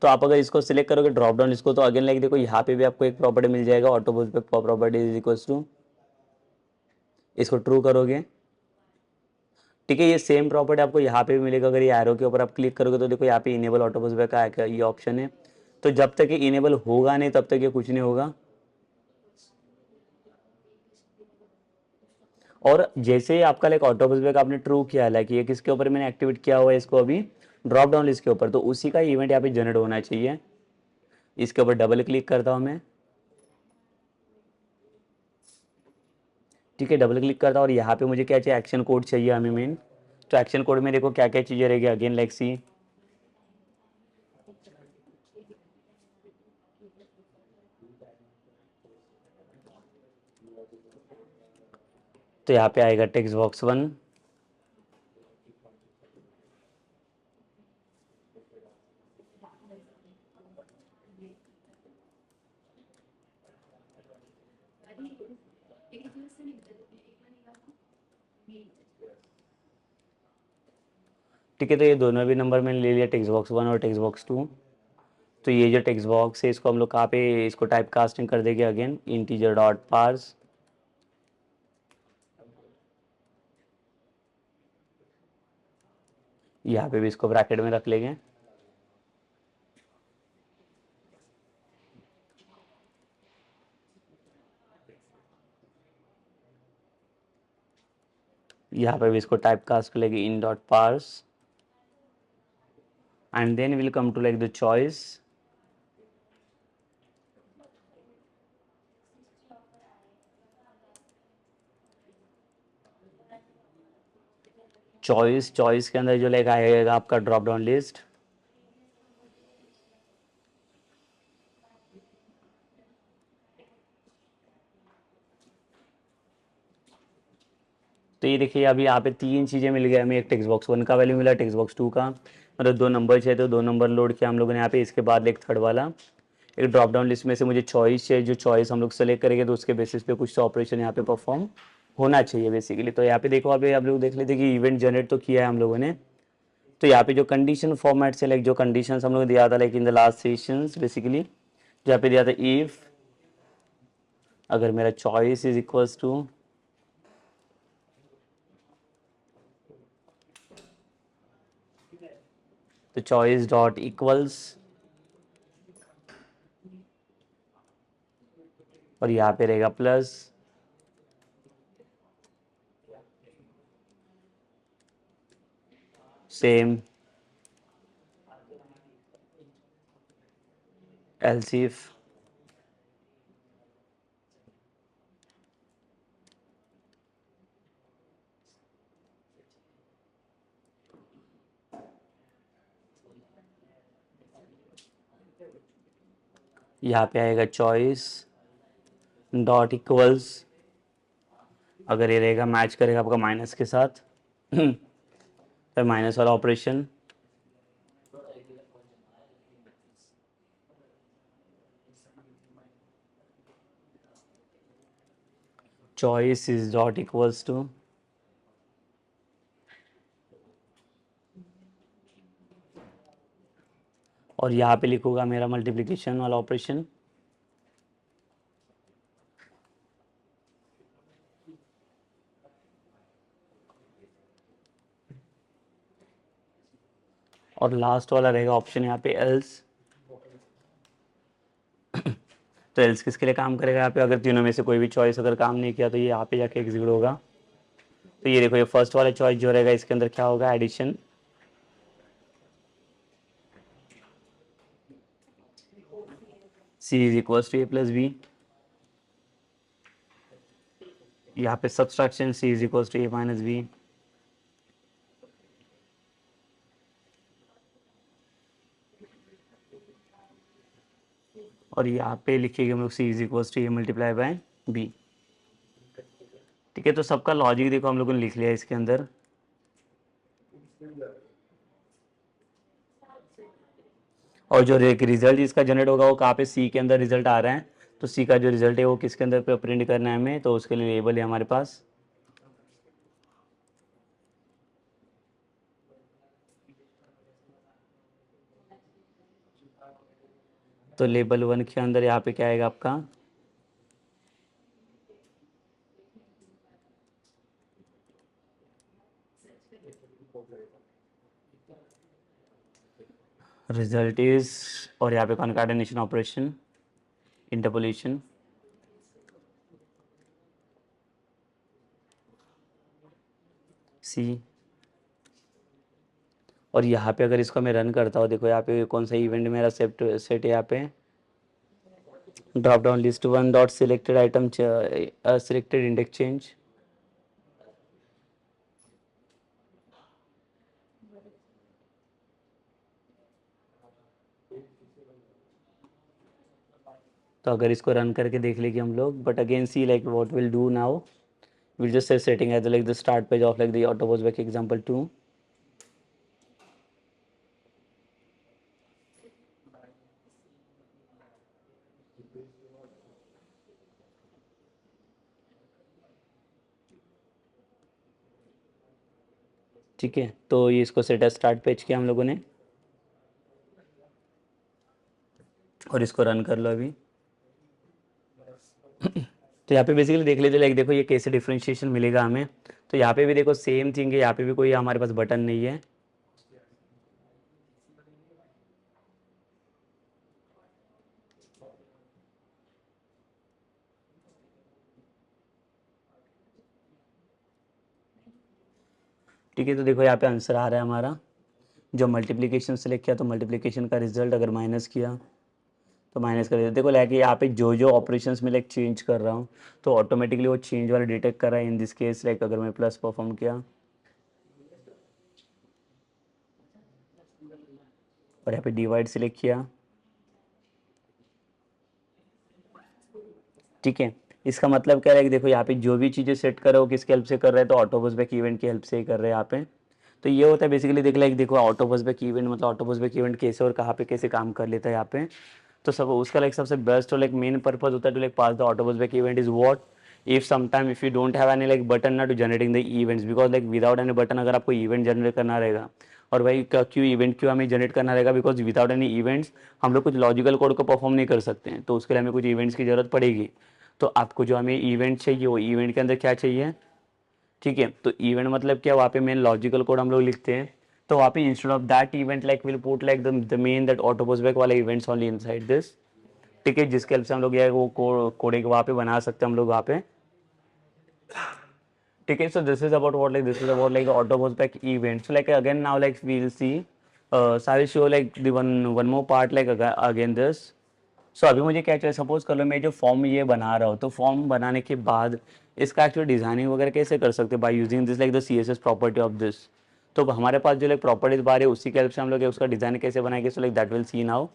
तो आप अगर इसको सिलेक्ट करोगे ड्रॉप डाउन इसको, तो अगेन लाइक देखो यहाँ पे भी आपको एक प्रॉपर्टी मिल जाएगा, auto post back property is equals to, इसको ट्रू करोगे। ठीक है, ये सेम प्रॉपर्टी आपको यहाँ पे भी मिलेगा। अगर ये एरो के ऊपर आप क्लिक करोगे तो देखो यहाँ पे इनेबल ऑटो बस बैक का ये ऑप्शन है। तो जब तक ये इनेबल होगा नहीं तब तक ये कुछ नहीं होगा। और जैसे ही आपका लाइक ऑटो बस बैक आपने ट्रू किया है, लाइक ये किसके ऊपर मैंने एक्टिवेट किया हुआ है इसको अभी, ड्रॉप डाउन लिस्ट के ऊपर, तो उसी का इवेंट यहाँ पे जनरेट होना चाहिए। इसके ऊपर डबल क्लिक करता हूँ मैं। ठीक है, डबल क्लिक करता हूँ, और यहाँ पे मुझे क्या चाहिए, एक्शन कोड चाहिए हमें मेन। तो एक्शन कोड में देखो क्या क्या चीज़ें रहेगी, अगेन लाइक सी। तो यहाँ पे आएगा टेक्स्ट बॉक्स 1, ठीक है। तो ये दोनों भी नंबर मैंने ले लिया, टेक्स्ट बॉक्स 1 और टेक्स्ट बॉक्स 2। तो ये जो टेक्स्ट बॉक्स है इसको हम लोग कहाँ पे इसको टाइप कास्टिंग कर देंगे, अगेन इंटीजर डॉट पार्स। यहाँ पे भी इसको ब्रैकेट में रख लेंगे। यहाँ पे भी इसको टाइप कास्ट कर लेंगे in dot parse, and then will come to like the choice. Choice के अंदर जो लाइक आएगा आपका ड्रॉप डाउन लिस्ट। तो ये देखिए अभी यहाँ पे 3 चीज़ें मिल गई हमें, एक टेक्स्ट बॉक्स 1 का वैल्यू मिला, टेक्स्ट बॉक्स 2 का, मतलब 2 नंबर चाहिए तो 2 नंबर लोड किया हम लोगों ने यहाँ पे। इसके बाद एक थर्ड वाला एक ड्रॉप डाउन लिस्ट में से मुझे चॉइस चाहिए, जो चॉइस हम लोग सेलेक्ट करेंगे तो उसके बेसिस पे कुछ ऑपरेशन यहाँ पे परफॉर्म होना चाहिए बेसिकली। तो यहाँ पे देखो अभी आप लोग देख लेते कि इवेंट जनरेट तो किया है हम लोगों ने। तो यहाँ पे जो कंडीशन फॉर्मेट से लाइक जो कंडीशंस हम लोग ने दिया था like in the last sessions basically, जो यहाँ पे दिया था इफ अगर मेरा चॉइस इज इक्वल्स टू तो चॉइस डॉट इक्वल्स, और यहाँ पे रहेगा प्लस सेम else if यहाँ पे आएगा चॉइस डॉट इक्वल्स, अगर ये रहेगा मैच करेगा आपका माइनस के साथ फिर माइनस वाला operation, choice is dot equals to और यहाँ पे लिखूंगा मेरा मल्टीप्लिकेशन वाला ऑपरेशन, और लास्ट वाला रहेगा ऑप्शन यहाँ पे एल्स। तो एल्स किसके लिए काम करेगा यहाँ पे, अगर तीनों में से कोई भी चॉइस अगर काम नहीं किया तो ये यहाँ पे जाके एग्जीक्यूट होगा। तो ये देखो ये फर्स्ट वाला चॉइस जो रहेगा इसके अंदर क्या होगा, addition, C is equals to A plus B, यहाँ पे subtraction C is equals to A minus B, और यहाँ पे लिखिएगा हम लोग C is equals to A multiply by B. ठीक है, तो सबका लॉजिक देखो हम लोगों ने लिख लिया इसके अंदर। और जो रिजल्ट इसका जनरेट होगा वो कहाँ पे, सी के अंदर रिजल्ट आ रहा है, तो सी का जो रिजल्ट है वो किसके अंदर पे प्रिंट करना है हमें, तो उसके लिए लेबल है हमारे पास। तो लेबल 1 के अंदर यहाँ पे क्या आएगा आपका, रिजल्ट इज, और यहाँ पे कॉन्कार्डिनेशन ऑपरेशन, इंटरपोलेशन, सी। और यहाँ पे अगर इसको मैं रन करता हूँ, देखो यहाँ पे कौन सा इवेंट मेरा सेट है, यहाँ पे drop down list 1 dot selected item selected index change. तो अगर इसको रन करके देख लेंगे हम लोग, but again see like what will do now, we'll just say setting as like the start page of like the AutoPOS back example 2। ठीक है, तो ये इसको सेट स्टार्ट पेज किया हम लोगों ने, और इसको रन कर लो अभी। तो यहाँ पे बेसिकली देख लेते लाइक देखो ये कैसे डिफरेंशिएशन मिलेगा हमें। तो यहाँ पे भी देखो सेम थिंग है, यहाँ पे भी कोई हमारे पास बटन नहीं है, ठीक है, तो देखो यहाँ पे आंसर आ रहा है हमारा, जो मल्टीप्लिकेशन सेलेक्ट किया तो मल्टीप्लिकेशन का रिजल्ट अगर माइनस किया तो माइनस कर देते। देखो लाइक यहाँ पे जो जो ऑपरेशंस में लाइक चेंज कर रहा हूँ तो ऑटोमेटिकली वो चेंज वाला डिटेक्ट कर रहा है। इन दिस केस लाइक अगर मैं प्लस परफॉर्म किया और यहाँ पे डिवाइड सिलेक्ट किया, ठीक है, इसका मतलब क्या है कि देखो यहाँ पे जो भी चीज़ें सेट कर रहे हो किसकी हेल्प से कर रहे हैं, तो ऑटोबस बैक इवेंट की हेल्प से ही कर रहे हैं यहाँ पे। तो ये होता है बेसिकली, देख लाइक देखो ऑटोबस बैक इवेंट मतलब ऑटोबस बैक इवेंट कैसे और कहाँ पे कैसे काम कर लेता है यहाँ पे। तो सब उसका लाइक सबसे बेस्ट और लाइक मेन पर्पज होता है to like pass the auto postback event is what, if sometime if you don't have any like button ना to generating the events, because like without any button अगर आपको event generate करना रहेगा, और भाई क्यों इवेंट क्यों हमें जनरेट करना रहेगा, बिकॉज विदाउट एनी इवेंट्स हम लोग कुछ लॉजिकल कोड को परफॉर्म नहीं कर सकते हैं, तो उसके लिए हमें कुछ इवेंट्स की जरूरत पड़ेगी। तो आपको जो हमें इवेंट चाहिए वो इवेंट के अंदर क्या चाहिए, ठीक है, तो इवेंट मतलब क्या, वहाँ पे मेन लॉजिकल कोड हम लोग लिखते हैं। तो वहाँ पे instead of that event like will put like the main that auto postback वाला इवेंट्स ओनली इनसाइड दिस, ठीक है, जिसके हेल्प से हम लोग ये वो कोड एक वहाँ पे बना सकते हैं हम लोग वहाँ पे, ठीक है। So this is about what, like this is about like auto postback event. So like again now like we will see so I will show like the one more part like again this। सो अभी मुझे क्या चाहिए, suppose कर लो मैं जो form ये बना रहा हूँ, तो फॉर्म बनाने के बाद इसका एक्चुअली डिजाइनिंग वगैरह कैसे कर सकते हैं, bye using this like the CSS property of this. तो हमारे पास जो लाइक प्रॉपर्टीज बार है उसी के हेल्प से हम लोग उसका डिजाइन कैसे बनाएंगे, सो like that will see now,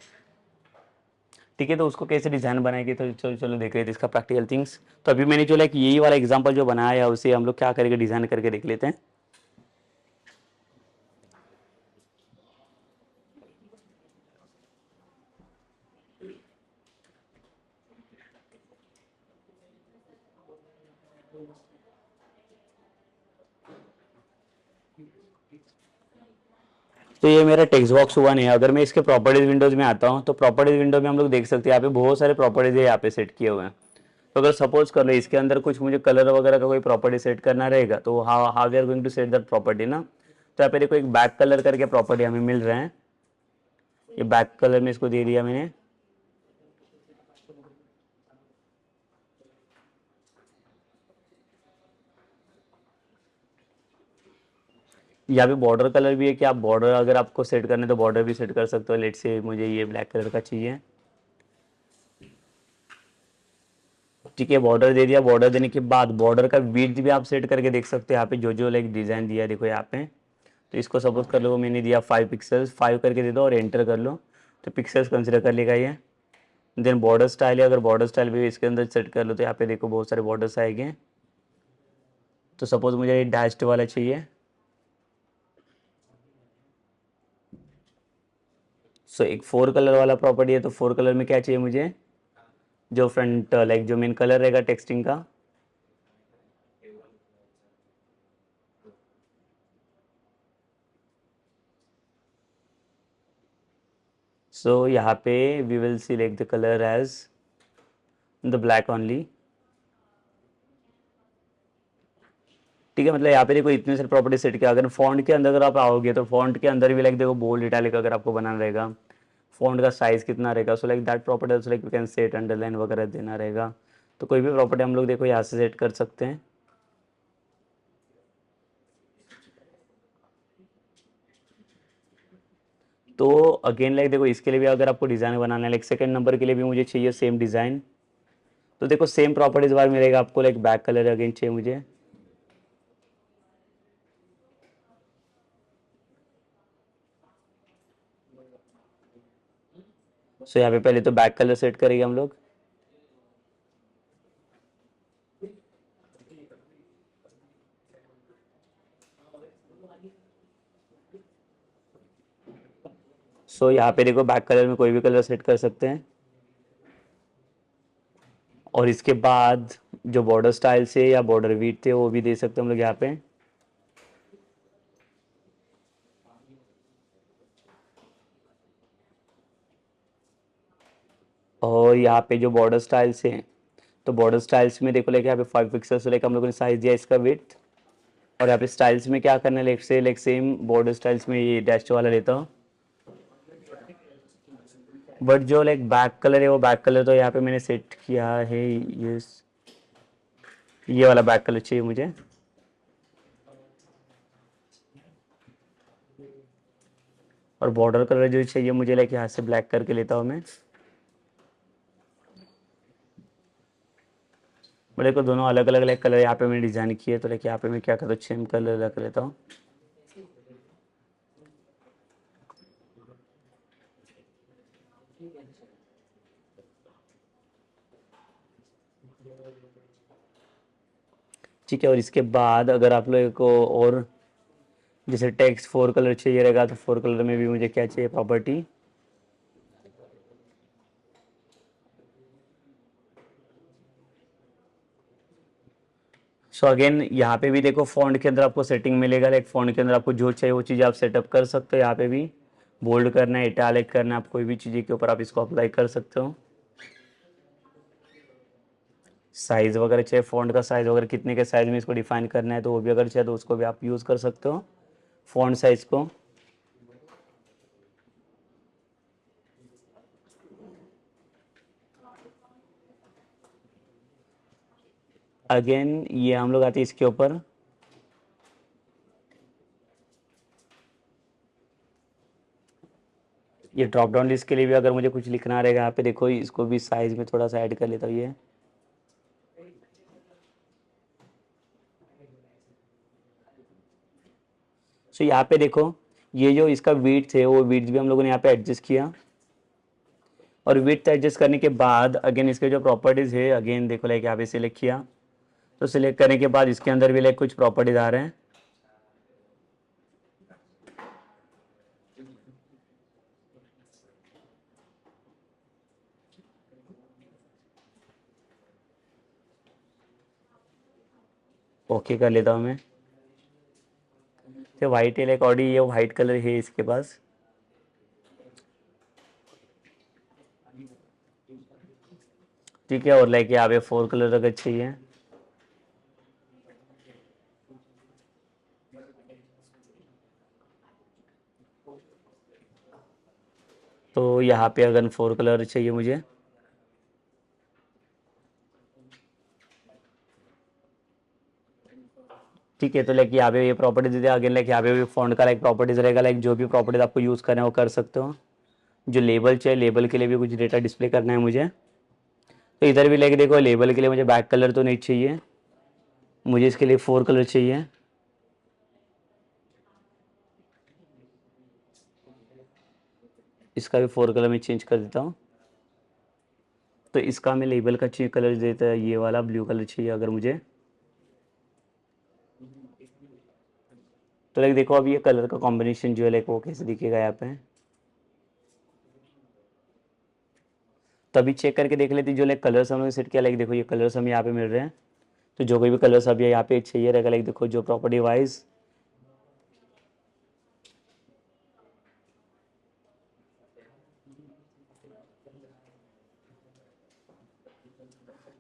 ठीक है। तो उसको कैसे डिजाइन बनाएंगे, तो चलो चलो देख रहे थे इसका प्रैक्टिकल थिंग्स। तो अभी मैंने जो लाइक यही वाला एग्जाम्पल जो बनाया है उसे हम लोग क्या करेंगे, डिजाइन करके देख लेते हैं। तो ये मेरा टेक्स्ट बॉक्स हुआ नहीं है। अगर मैं इसके प्रॉपर्टीज विंडोज में आता हूँ तो प्रॉपर्टीज विंडो में हम लोग देख सकते हैं यहाँ पे बहुत सारे प्रॉपर्टीज है यहाँ पे सेट किए हुए हैं। तो अगर सपोज कर लो इसके अंदर कुछ मुझे कलर वगैरह का कोई प्रॉपर्टी सेट करना रहेगा, तो how we are going to set that property ना। तो यहाँ पे देखो एक बैक कलर करके प्रॉपर्टी हमें मिल रहा है, ये बैक कलर में इसको दे दिया मैंने। यहाँ पे बॉर्डर कलर भी है कि आप बॉर्डर अगर आपको सेट करने तो बॉर्डर भी सेट कर सकते हो। लेट से मुझे ये ब्लैक कलर का चाहिए, ठीक है, बॉर्डर दे दिया। बॉर्डर देने के बाद बॉर्डर का विड्थ भी आप सेट करके देख सकते हो यहाँ पे जो जो लाइक डिजाइन दिया है, देखो यहाँ पे। तो इसको सपोज कर लो मैंने दिया 5 पिक्सल्स, 5 करके दे दो और एंटर कर लो, तो पिक्सल्स कंसिडर कर लेगा ये। देन बॉर्डर स्टाइल है, अगर बॉर्डर स्टाइल भी इसके अंदर सेट कर लो तो यहाँ पे देखो बहुत सारे बॉर्डर्स आएंगे। तो सपोज मुझे ये डैश्ड वाला चाहिए, सो एक 4 कलर वाला प्रॉपर्टी है, तो 4 कलर में क्या चाहिए मुझे, जो फ्रंट लाइक जो मेन कलर रहेगा टेक्सटिंग का। सो यहाँ पे we will select the colour as the black only, ठीक है। मतलब यहाँ पे देखो इतने सारे प्रॉपर्टी सेट किया। अगर फॉन्ट के अंदर अगर आप आओगे तो फॉन्ट के अंदर भी लाइक देखो बोल्ड इटैलिक अगर आपको बनाना रहेगा, फॉन्ट का साइज कितना रहेगा, so like that property also like you can set, underline वगैरह देना रहेगा। तो कोई भी प्रॉपर्टी हम लोग देखो यहाँ से सेट कर सकते हैं। तो अगेन लाइक देखो इसके लिए भी अगर आपको डिज़ाइन बनाना है, लाइक सेकंड नंबर के लिए भी मुझे चाहिए सेम डिज़ाइन। तो देखो सेम प्रॉपर्टीज बार मिलेगा आपको, लाइक बैक कलर अगेन चाहिए मुझे। सो यहाँ पे पहले तो बैक कलर सेट करेंगे हम लोग। सो यहाँ पे देखो बैक कलर में कोई भी कलर सेट कर सकते हैं। और इसके बाद जो बॉर्डर स्टाइल से या बॉर्डर वीट थे वो भी दे सकते हैं हम लोग यहाँ पे। और यहाँ पे जो बॉर्डर स्टाइल्स हैं, तो बॉर्डर स्टाइल्स में देखो लेके यहाँ पे 5 पिक्सल से लेकर हम लोगों ने साइज दिया इसका विड्थ। और यहाँ पे स्टाइल्स में क्या करना है, लेट से लाइक सेम बॉर्डर स्टाइल्स में ये डैश वाला लेता हूँ। बट जो लाइक बैक कलर है वो बैक कलर तो यहाँ पे मैंने सेट किया है, ये वाला बैक कलर चाहिए मुझे। और बॉर्डर कलर जो चाहिए मुझे लाइक यहाँ से ब्लैक करके लेता हूँ मैं। मेरे को दोनों अलग अलग लाइक कलर यहाँ पे मैंने डिजाइन किए, तो लाइक यहाँ पे मैं क्या करता हूँ, सेम कलर रख लेता हूँ। ठीक है, और इसके बाद अगर आप लोगों को और जैसे टेक्स्ट 4 कलर चाहिए रहेगा, तो 4 कलर में भी मुझे क्या चाहिए, प्रॉपर्टी। सो अगेन यहाँ पे भी देखो फॉन्ट के अंदर आपको सेटिंग मिलेगा, लाइक फॉन्ट के अंदर आपको जो चाहिए वो चीज़ आप सेटअप कर सकते हो। यहाँ पे भी बोल्ड करना है, इटैलिक करना है, आप कोई भी चीज़ के ऊपर आप इसको अप्लाई कर सकते हो। साइज़ वगैरह चाहिए, फॉन्ट का साइज़ वगैरह कितने के साइज़ में इसको डिफाइन करना है, तो वो भी अगर चाहिए तो उसको भी आप यूज़ कर सकते हो, फॉन्ट साइज़ को। अगेन ये हम लोग आते हैं इसके ऊपर, ये ड्रॉप डाउन लिस्ट के लिए भी अगर मुझे कुछ लिखना रहेगा, यहाँ पे देखो इसको भी साइज़ में थोड़ा सा ऐड कर लेता हूँ ये। सो यहाँ पे देखो ये जो इसका विड्थ है वो विड्थ भी हम लोगों ने यहाँ पे एडजस्ट किया, और विड्थ एडजस्ट करने के बाद अगेन इसके जो प्रॉपर्टीज़ है अगेन देखो लाइक यहाँ पे सिलेक्ट किया, तो सिलेक्ट करने के बाद इसके अंदर भी लाइक कुछ प्रॉपर्टीज आ रहे हैं। ओके कर लेता हूँ मैं। तो वाइट है लाइक ऑडी, ये वाइट कलर है इसके पास। ठीक है, और लाइक यहाँ पे 4 कलर अगर चाहिए, तो यहाँ पे अगर 4 कलर चाहिए मुझे, ठीक है। तो लाइक यहाँ पे ये प्रॉपर्टीज दे दिया, अगेन लाइक यहाँ पे भी फॉन्ट का लाइक प्रॉपर्टीज रहेगा, लाइक जो भी प्रॉपर्टीज आपको यूज़ करना है वो कर सकते हो। जो लेबल चाहिए, लेबल के लिए भी कुछ डेटा डिस्प्ले करना है मुझे, तो इधर भी लाइक देखो लेबल के लिए मुझे बैक कलर तो नहीं चाहिए, मुझे इसके लिए 4 कलर चाहिए। इसका भी 4 कलर में चेंज कर देता हूँ। तो इसका मैं लेबल का चाहिए कलर देता है, ये वाला ब्लू कलर चाहिए अगर मुझे। तो लाइक देखो अब ये कलर का कॉम्बिनेशन जो है लाइक वो कैसे दिखेगा यहाँ पे, तो अभी चेक करके देख लेते हैं जो लाइक कलर्स हम लोग सेट किया, लाइक देखो ये कलर्स हमें यहाँ पे मिल रहे हैं। तो जो कोई भी कलर्स अभी यहाँ पे चाहिए रहेगा, लाइक देखो जो प्रॉपर्टी वाइज,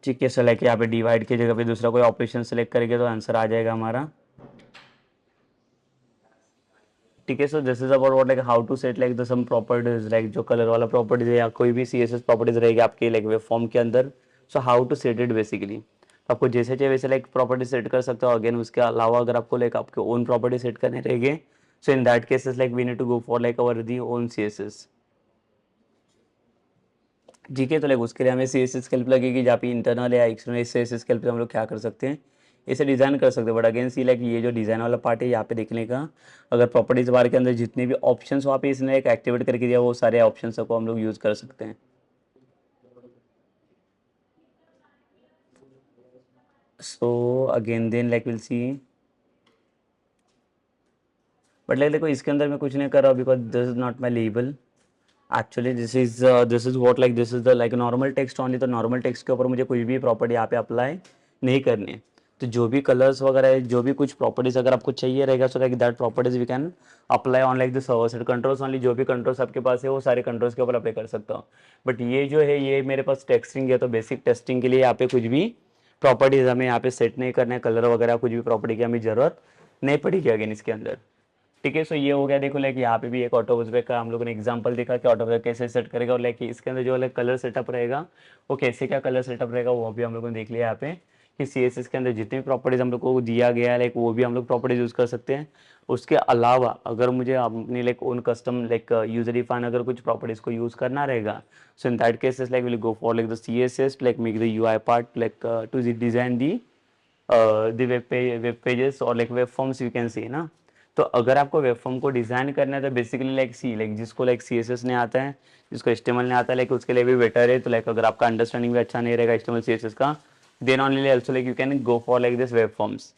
ठीक है। सो लाइक यहाँ पे डिवाइड की जगह पे दूसरा कोई ऑपरेशन सेलेक्ट करेंगे तो आंसर आ जाएगा हमारा। ठीक है, so this is about what like how to set like the some properties, like जो कलर वाला प्रॉपर्टीज है या कोई भी CSS प्रॉपर्टीज रहेगी आपके लाइक वेब फॉर्म के अंदर। So how to set it basically, तो आपको जैसे चाहिए वैसे लाइक प्रॉपर्टी सेट कर सकते हो। अगेन उसके अलावा अगर आपको लाइक आपके ओन प्रॉपर्टी सेट करने रहेंगे, so in that cases like we need to go for like our the own CSS। ठीक है, तो लाइक उसके लिए हमें CSS की हेल्प लगेगी, जहाँ पे इंटरनल या एक्सटर्नल CSS की हेल्प से हम लोग क्या कर सकते हैं, इसे डिज़ाइन कर सकते हैं। बट अगेन सी लाइक ये जो डिज़ाइन वाला पार्ट है यहाँ पे देखने का, अगर प्रॉपर्टीज बार के अंदर जितने भी ऑप्शन वहाँ पे इसने एक एक्टिवेट करके दिया, वो सारे ऑप्शन को हम लोग यूज़ कर सकते हैं। So again then like will see, but like देखो इसके अंदर मैं कुछ नहीं कर रहा because this is not my label. Actually this is what like this is the like normal text only, तो नॉर्मल टेक्स्ट के ऊपर मुझे कोई भी प्रॉपर्टी यहाँ पे अप्लाई नहीं करनी है। तो जो भी कलर्स वगैरह है, जो भी कुछ प्रॉपर्टीज अगर आपको चाहिए रहेगा, so like that properties we can apply on like the server side controls only. जो भी कंट्रोल्स आपके पास है वो सारे कंट्रोल्स के ऊपर अप्लाई कर सकता हूँ। बट ये जो है ये मेरे पास टेक्सटिंग है, तो बेसिक टेस्टिंग के लिए यहाँ पे कुछ भी प्रॉपर्टीज हमें यहाँ पे सेट नहीं करना है, कलर वगैरह कुछ भी प्रॉपर्टी की हमें ज़रूरत नहीं पड़ेगी अगेन इसके अंदर। ठीक है, सो ये हो गया। देखो लाइक यहाँ पे भी एक ऑटो बैक का हम लोगों ने एग्जांपल देखा कि ऑटो बैक कैसे सेट करेगा, और लाइक इसके अंदर जो लाइक कलर सेटअप रहेगा वो कैसे क्या कलर सेटअप रहेगा वो भी हम लोगों ने देख लिया यहाँ पे। कि CSS के अंदर जितनी भी प्रॉपर्टीज हम लोग को दिया गया है लाइक वो भी हम लोग प्रॉपर्टीज यूज़ कर सकते हैं। उसके अलावा अगर मुझे अपनी like own custom like user define अगर कुछ प्रॉपर्टीज को यूज़ करना रहेगा, so in that cases like will go for like the CSS like make the UI part like to design the web pages और like web forms you can see ना। तो अगर आपको वेब फॉर्म को design करना है तो basically like जिसको लाइक CSS नहीं आता है, जिसको HTML नहीं आता है, लाइक उसके लिए भी बेटर है। तो लाइक अगर आपका अंडरस्टैंडिंग भी अच्छा नहीं रहेगा HTML CSS का, then only also like you can go for like this web forms.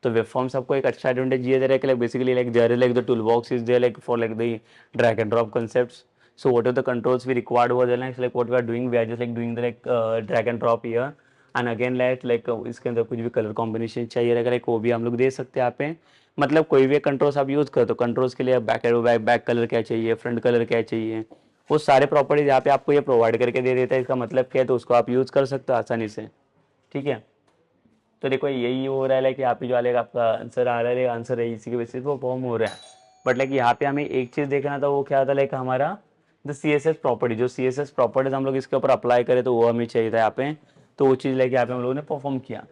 तो वेब फॉर्म्स आपको एक अच्छा एडवांटेज ये दे रहा है कि like basically like there is like the tool box is there like for like the drag and drop concepts. So what are the controls we required over there? Like what we are doing, we are just like doing the like drag and drop here. And again like इसके अंदर कुछ भी colour combination चाहिए रहेगा like वो भी हम लोग दे सकते हैं यहाँ पे। मतलब कोई भी कंट्रोल्स आप यूज़ करो तो कंट्रोल्स के लिए बैक कलर क्या चाहिए, फ्रंट कलर क्या चाहिए, वो सारे प्रॉपर्टीज यहाँ पे आपको ये प्रोवाइड करके दे देता है। इसका मतलब क्या है, तो उसको आप यूज़ कर सकते हो आसानी से। ठीक है, तो देखो यही हो रहा है लाइक यहाँ पे जो लाइक आपका आंसर आ रहा है, आंसर है इसी के बेसिस वो फॉर्म हो रहा है। बट लाइक यहाँ पे हमें एक चीज़ देखना था, वो क्या था लाइक हमारा द CSS प्रॉपर्टी, जो CSS प्रॉपर्टीज हम लोग इसके ऊपर अप्लाई करें तो वो हमें चाहिए था यहाँ पे। तो वो चीज़ लाइक यहाँ पे हम लोगों ने परफॉर्म किया।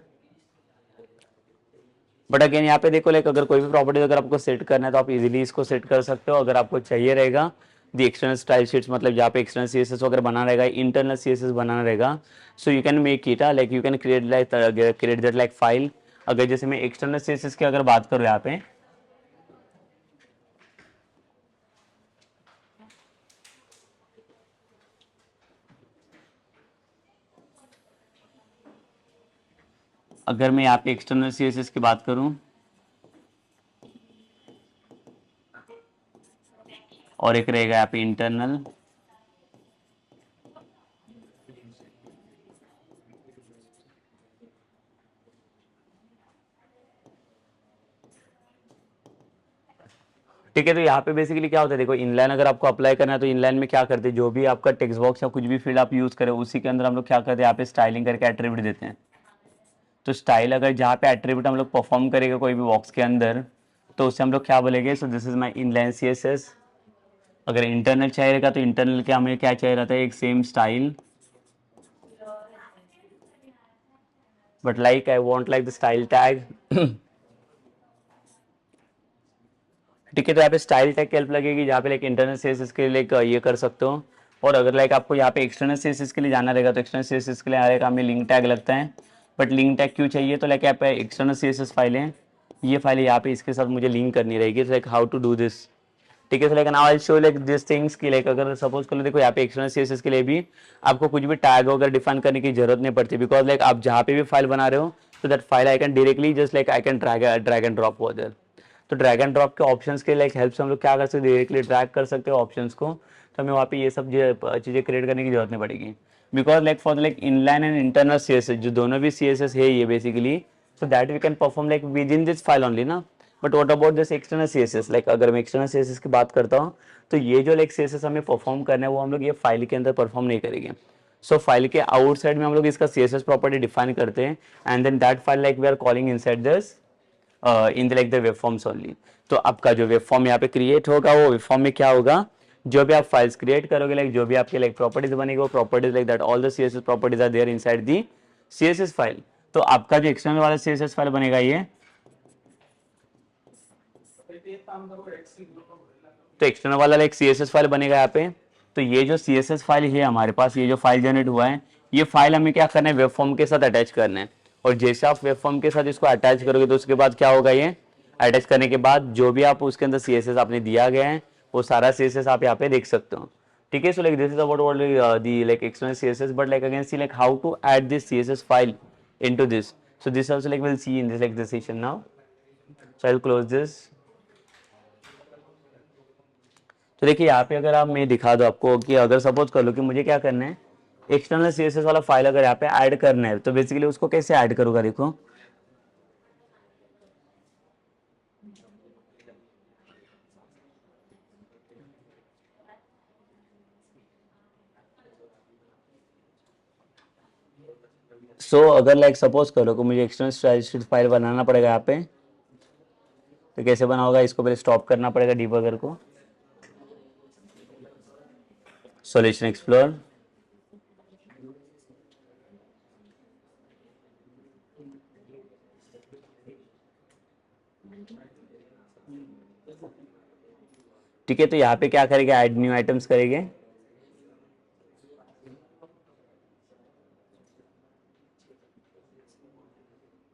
बट अगेन यहाँ पे देखो लाइक अगर कोई भी प्रॉपर्टीज अगर आपको सेट करना है तो आप इजीली इसको सेट कर सकते हो। अगर आपको चाहिए रहेगा दी एक्सटर्नल स्टाइल शीट्स, मतलब जहाँ पे एक्सटर्नल CSS वगैरह बनाना रहेगा, इंटरनल CSS बनाना रहेगा, so you can make it like you can create that like file. अगर जैसे मैं एक्सटर्नल CSS की अगर बात करूँ यहाँ पे, अगर मैं यहाँ पे एक्सटर्नल CSS की बात करूँ और एक रहेगा यहाँ पे इंटरनल, ठीक है। तो यहाँ पे बेसिकली क्या होता है, देखो इनलाइन अगर आपको अप्लाई करना है तो इनलाइन में क्या करते हैं, जो भी आपका टेक्स्ट बॉक्स या कुछ भी फील्ड आप यूज करें उसी के अंदर हम लोग क्या करते हैं, यहाँ पे स्टाइलिंग करके एट्रीब्यूट देते हैं। तो स्टाइल अगर जहाँ पे एट्रीब्यूट हम लोग परफॉर्म करेंगे कोई भी बॉक्स के अंदर, तो उससे हम लोग क्या बोलेंगे, सो this is my inline CSS। अगर इंटरनल चाहिए रहेगा तो इंटरनल के हमें क्या चाहिए रहता है, एक same style, but like I want like the style tag. ठीक है, तो यहाँ पे स्टाइल टैग की हेल्प लगेगी जहाँ पे लाइक इंटरनल CSS के लिए ये कर सकते हो। और अगर लाइक आपको यहाँ पे एक्सटर्नल CSS के लिए जाना रहेगा तो एक्सटर्नल CSS के लिए आएगा हमें लिंक टैग लगता है। बट लिंक टैग क्यों चाहिए, तो लाइक यहाँ पे एक्सटर्नल CSS फाइल है, ये फाइल यहाँ पे इसके साथ मुझे लिंक करनी रहेगी। तो like how to do this, ठीक है। तो like now I show like this things की लाइक अगर सपोज कर लो, देखो यहाँ पे एक्सटर्नल CSS के लिए भी आपको कुछ भी टैग वगैरह डिफाइन करने की जरूरत नहीं पड़ती, बिकॉज लाइक आप जहाँ पे भी फाइल बना रहे हो तो that file I can directly just like I can drag and drop over there. तो ड्रैग एंड ड्रॉप के ऑप्शंस के लाइक हेल्प से हम लोग क्या कर सकते हैं, डायरेक्टली ड्रैग कर सकते हो ऑप्शंस को। तो हमें वहाँ पे ये सब चीज़ें क्रिएट करने की जरूरत नहीं पड़ेगी, because like for like inline and internal CSS जो दोनों भी CSS है ये basically, so that we can perform like within this file only ना। But what about this external CSS, like अगर मैं एक्सटर्नल CSS की बात करता हूँ तो ये जो लाइक CSS हमें परफॉर्म करना है वो हम लोग ये फाइल के अंदर परफॉर्म नहीं करेंगे। सो फाइल के आउटसाइड में हम लोग इसका CSS प्रॉपर्टी डिफाइन करते हैं, and then that file like we are calling inside this in the like the web forms only. तो आपका जो वेब फॉर्म यहाँ पे क्रिएट होगा वो वेब फॉर्म में क्या होगा, जो भी आप फाइल्स क्रिएट करोगे लाइक जो भी आपके लाइक प्रॉपर्टीज बनेगी वो properties like that all the CSS properties are there inside the CSS file. तो आपका जो एक्सटर्नल वाला CSS फाइल बनेगा ये, तो एक्सटर्नल वाला लाइक CSS फाइल बनेगा यहाँ पे। तो ये जो CSS फाइल है हमारे पास, ये जो फाइल जनरेट हुआ है, ये फाइल हमें क्या करना है, वेब फॉर्म के साथ अटैच करना है। और जैसे आप वेब फॉर्म के साथ इसको अटैच करोगे तो उसके बाद क्या होगा, ये अटैच करने के बाद जो भी आप उसके अंदर CSS आपने दिया गया है वो सारा CSS आप यहाँ पे देख सकते हो। ठीक है, so like this is about what the like external CSS, but like again see like how to add this CSS file into this. So this also like we'll see in this like this session now. So I'll close this. तो देखिए यहाँ पे अगर आप मैं दिखा दो आपको कि अगर सपोज कर लो कि मुझे क्या करना है, एक्सटर्नल CSS वाला फाइल अगर यहाँ पे ऐड करना है तो बेसिकली उसको कैसे ऐड करूँगा, देखो अगर लाइक सपोज करो कि मुझे एक्सटर्नल स्टाइल फाइल बनाना पड़ेगा यहाँ पे, तो कैसे बना होगा, इसको पहले स्टॉप करना पड़ेगा डिबगर को, सॉल्यूशन एक्सप्लोर, ठीक है, तो यहाँ पे क्या करेंगे, ऐड न्यू आइटम्स करेंगे।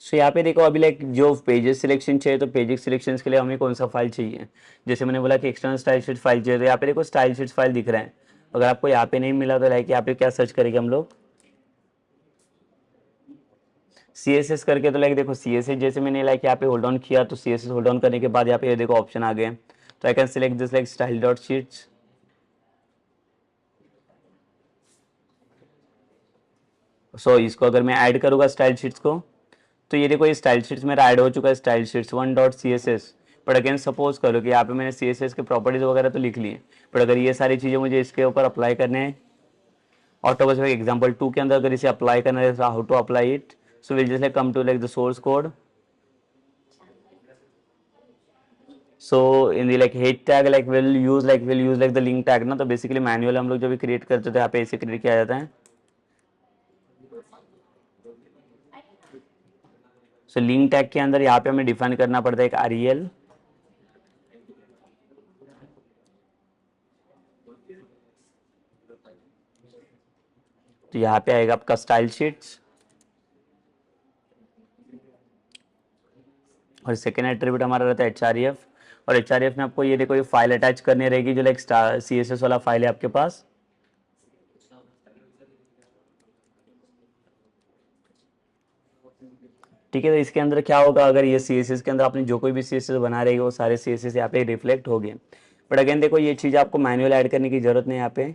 सो यहाँ पे देखो अभी लाइक जो पेजेस सिलेक्शन चाहिए, तो पेजेस सिलेक्शन के लिए हमें कौन सा फाइल चाहिए। जैसे मैंने बोला कि एक्सटर्नल स्टाइल शीट फाइल चाहिए, तो यहाँ पे देखो स्टाइल शीट फाइल दिख रहा है। अगर आपको यहाँ पे नहीं मिला तो लाइक यहाँ पे क्या सर्च करेंगे हम लोग, CSS करके। तो लाइक देखो CSS जैसे मैंने लाइक यहाँ पे होल्ड ऑन किया, तो CSS होल्ड ऑन करने के बाद यहाँ पे ये देखो ऑप्शन आ गए। तो I can select this like style dot sheets. So इसको अगर मैं ऐड करूँगा स्टाइल शीट्स को, तो ये देखो ये स्टाइल शीट्स मेरा ऐड हो चुका है, style sheets 1.css। But again suppose करो कि यहाँ पे मैंने CSS के प्रॉपर्टीज वगैरह तो लिख लिए, बट अगर ये सारी चीज़ें मुझे इसके ऊपर अप्लाई करने हैं, ऑटोबस एग्जाम्पल 2 के अंदर अगर इसे अप्लाई करना है, how to apply it. So will just come to like the source code. So in the like head tag like will use like the link tag ना। तो बेसिकली मैनुअल हम लोग जब भी क्रिएट करते थे यहाँ पे ऐसे क्रिएट किया जाता है। सो लिंक टैग के अंदर यहाँ पे हमें डिफाइन करना पड़ता है एक REL। तो यहाँ पे आएगा आपका स्टाइल शीट्स, और सेकेंड एट्रीब्यूट हमारा रहता है HREF। और HREF में आपको ये देखो ये फाइल अटैच करनी रहेगी जो लाइक CSS वाला फाइल है आपके पास। ठीक है, तो इसके अंदर क्या होगा, अगर ये CSS के अंदर आपने जो कोई भी CSS बना रही हो वो सारे CSS यहाँ पे रिफ्लेक्ट हो गए। बट अगेन देखो ये चीज़ आपको मैनुअल ऐड करने की जरूरत नहीं यहाँ पे।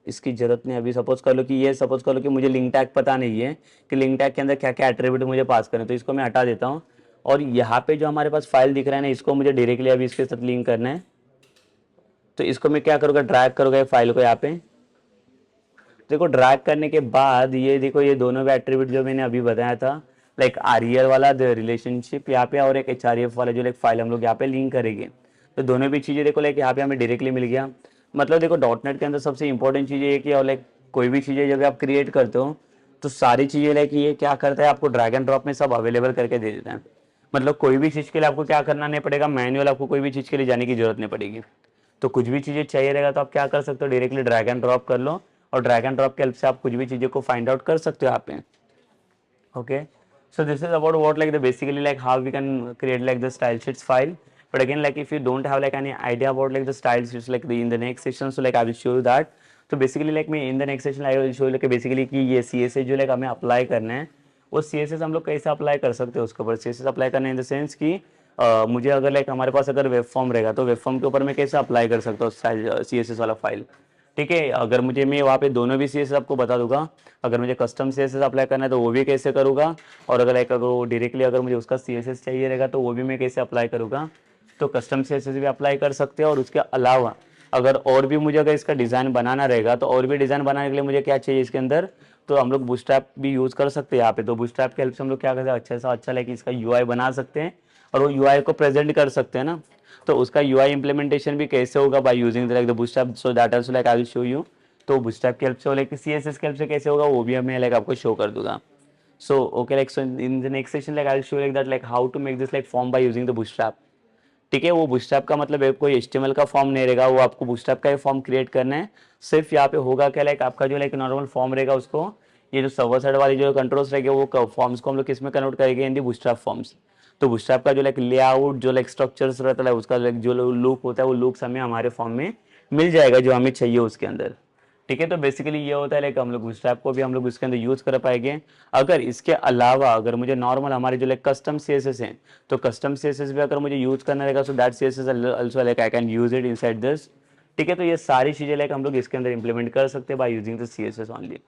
इसकी जरूरत नहीं। अभी सपोज कर लो कि ये सपोज कर लो कि मुझे लिंक टैग पता नहीं है कि लिंक टैग के अंदर क्या क्या एट्रीब्यूट मुझे पास करना है, तो इसको मैं हटा देता हूँ। और यहाँ पे जो हमारे पास फाइल दिख रहा है ना, इसको मुझे डायरेक्टली अभी इसके साथ लिंक करना है। तो इसको मैं क्या करूँगा, ड्रैग करूँगा फाइल को यहाँ पे। देखो ड्रैग करने के बाद ये देखो ये दोनों भी एट्रीब्यूट जो मैंने अभी बताया था, लाइक REL वाला द रिलेशनशिप यहाँ पे, और एक HREF वाला जो लाइक फाइल हम लोग यहाँ पे लिंक करेंगे। तो दोनों भी चीज़ें देखो लाइक यहाँ पे हमें डायरेक्टली मिल गया। मतलब देखो डॉटनेट के अंदर सबसे इंपॉर्टेंट चीज़ ये है कि और लाइक कोई भी चीज़ें जब आप क्रिएट करते हो, तो सारी चीज़ें लाइक ये क्या करता है, आपको ड्रैग एंड ड्रॉप में सब अवेलेबल करके दे देता है। मतलब कोई भी चीज़ के लिए आपको क्या करना नहीं पड़ेगा, मैनुअल आपको कोई भी चीज़ के लिए जाने की जरूरत नहीं पड़ेगी। तो कुछ भी चीज़ें चाहिए रहेगा तो आप क्या कर सकते हो, डायरेक्टली ड्रैग एंड ड्रॉप कर लो, और ड्रैग एंड ड्रॉप के हेल्प से आप कुछ भी चीज़ों को फाइंड आउट कर सकते हो यहाँ पे। Okay, so this is about what like the basically like how we can create like the style sheets file. But again like if you don't have like any idea about like the style sheets like the in the next section, so like I will show you that. तो basically like मैं इन the next session I will show you कि basically कि ये CSS जो like हमें apply करना है, वो CSS हम लोग कैसे अप्लाई कर सकते हैं उसके ऊपर। CSS अप्लाई करना इन द सेंस कि मुझे अगर लाइक हमारे पास अगर वेब फॉर्म रहेगा, तो वेब फॉर्म के ऊपर मैं कैसे अप्लाई कर सकता हूँ CSS वाला फाइल। ठीक है, अगर मुझे मैं वहाँ पे दोनों भी CSS आपको बता दूंगा। अगर मुझे कस्टम CSS अप्लाई करना है तो वो भी कैसे करूँगा, और अगर लाइक अगर वो डायरेक्टली अगर मुझे उसका CSS चाहिए रहेगा तो वो भी मैं कैसे अप्लाई करूँगा। तो कस्टम CSS भी अप्लाई कर सकते हैं। और उसके अलावा अगर और भी मुझे अगर इसका डिज़ाइन बनाना रहेगा, तो और भी डिज़ाइन बनाने के लिए मुझे क्या चाहिए इसके अंदर, तो हम लोग बूटस्ट्रैप भी यूज़ कर सकते हैं यहाँ पे। तो बूटस्ट्रैप की हेल्प से हम लोग क्या करते हैं, अच्छा सा अच्छा लाइक इसका UI बना सकते हैं, और वो UI को प्रेजेंट कर सकते हैं ना। तो उसका UI इम्प्लीमेंटेशन भी कैसे होगा, by using like the bootstrap. So that also like I will show you. तो बूटस्ट्रैप की हेल्प से लाइक CSS की हेल्प से कैसे होगा वो भी हमें लाइक आपको शो कर दूंगा। So okay, like so in the next session like I will show like that like how to make this like form by using the Bootstrap. ठीक है, वो बूटस्ट्रैप का मतलब है कोई HTML का फॉर्म नहीं रहेगा, वो आपको बूटस्ट्रैप का ही फॉर्म क्रिएट करना है। सिर्फ यहाँ पे होगा क्या, लाइक आपका जो लाइक नॉर्मल फॉर्म रहेगा उसको, ये जो सर्वर साइड वाली जो कंट्रोल्स रहेंगे वो फॉर्म्स को हम लोग किस में कन्वर्ट करेंगे, इन दी बूटस्ट्रैप फॉर्म्स। तो बूटस्ट्रैप का जो लाइक लेआउट जो लाइक स्ट्रक्चर्स रहता है उसका लाइक जो लुक होता है, वो लुक्स हमें हमारे फॉर्म में मिल जाएगा जो हमें चाहिए उसके अंदर। ठीक है, तो बेसिकली ये होता है लाइक हम लोग बूटस्ट्रैप को भी हम लोग उसके अंदर यूज कर पाएंगे। अगर इसके अलावा अगर मुझे नॉर्मल हमारे जो लाइक कस्टम CSS हैं, तो कस्टम CSS भी अगर मुझे यूज करना रहेगा, so that CSS also like I can use it inside this. ठीक है, तो ये सारी चीजें लाइक हम लोग इसके अंदर इंप्लीमेंट कर सकते हैं bye using the CSS only.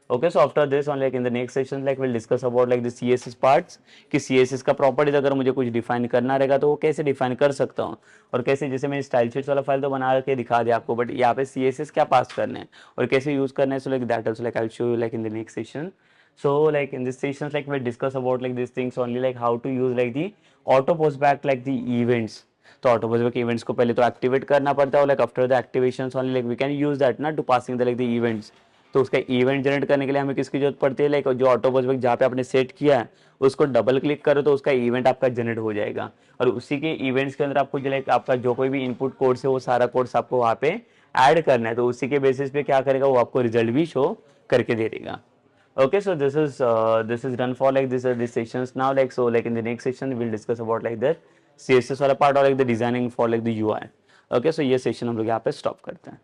Okay, so after this on like in the next session like we'll discuss about like the CSS parts, कि CSS का प्रॉपर्टीज अगर मुझे कुछ डिफाइन करना रहेगा तो वो कैसे डिफाइन कर सकता हूँ, और कैसे, जैसे मैंने स्टाइल शीट्स वाला फाइल तो बना के दिखा दिया आपको, बट यहाँ पे CSS क्या पास करना है और कैसे यूज करना है। So like that also like I will show you like in the next session. So like in this sessions like we'll discuss about like these things only, like how to use like the auto post back like the events। तो auto post back events को पहले तो activate करना पड़ता है, और like after the activations only like we can use that ना to passing the like the events। तो उसका इवेंट जनरेट करने के लिए हमें किसकी जरूरत पड़ती है, लाइक जो ऑटोबस वर्क जहाँ पे आपने सेट किया है उसको डबल क्लिक करो तो उसका इवेंट आपका जनरेट हो जाएगा, और उसी के इवेंट्स के अंदर आपको जो लाइक आपका जो कोई भी इनपुट कोड्स है वो सारा कोड्स आपको वहाँ पे ऐड करना है, तो उसी के बेसिस पे क्या करेगा वो आपको रिजल्ट भी शो करके दे देगा. Okay, so this is done for like this sections now, like so like in the next section we'll discuss about like the CSS वाला part और like the designing for like the UI. Okay, so ये session हम लोग यहाँ पे stop करते हैं.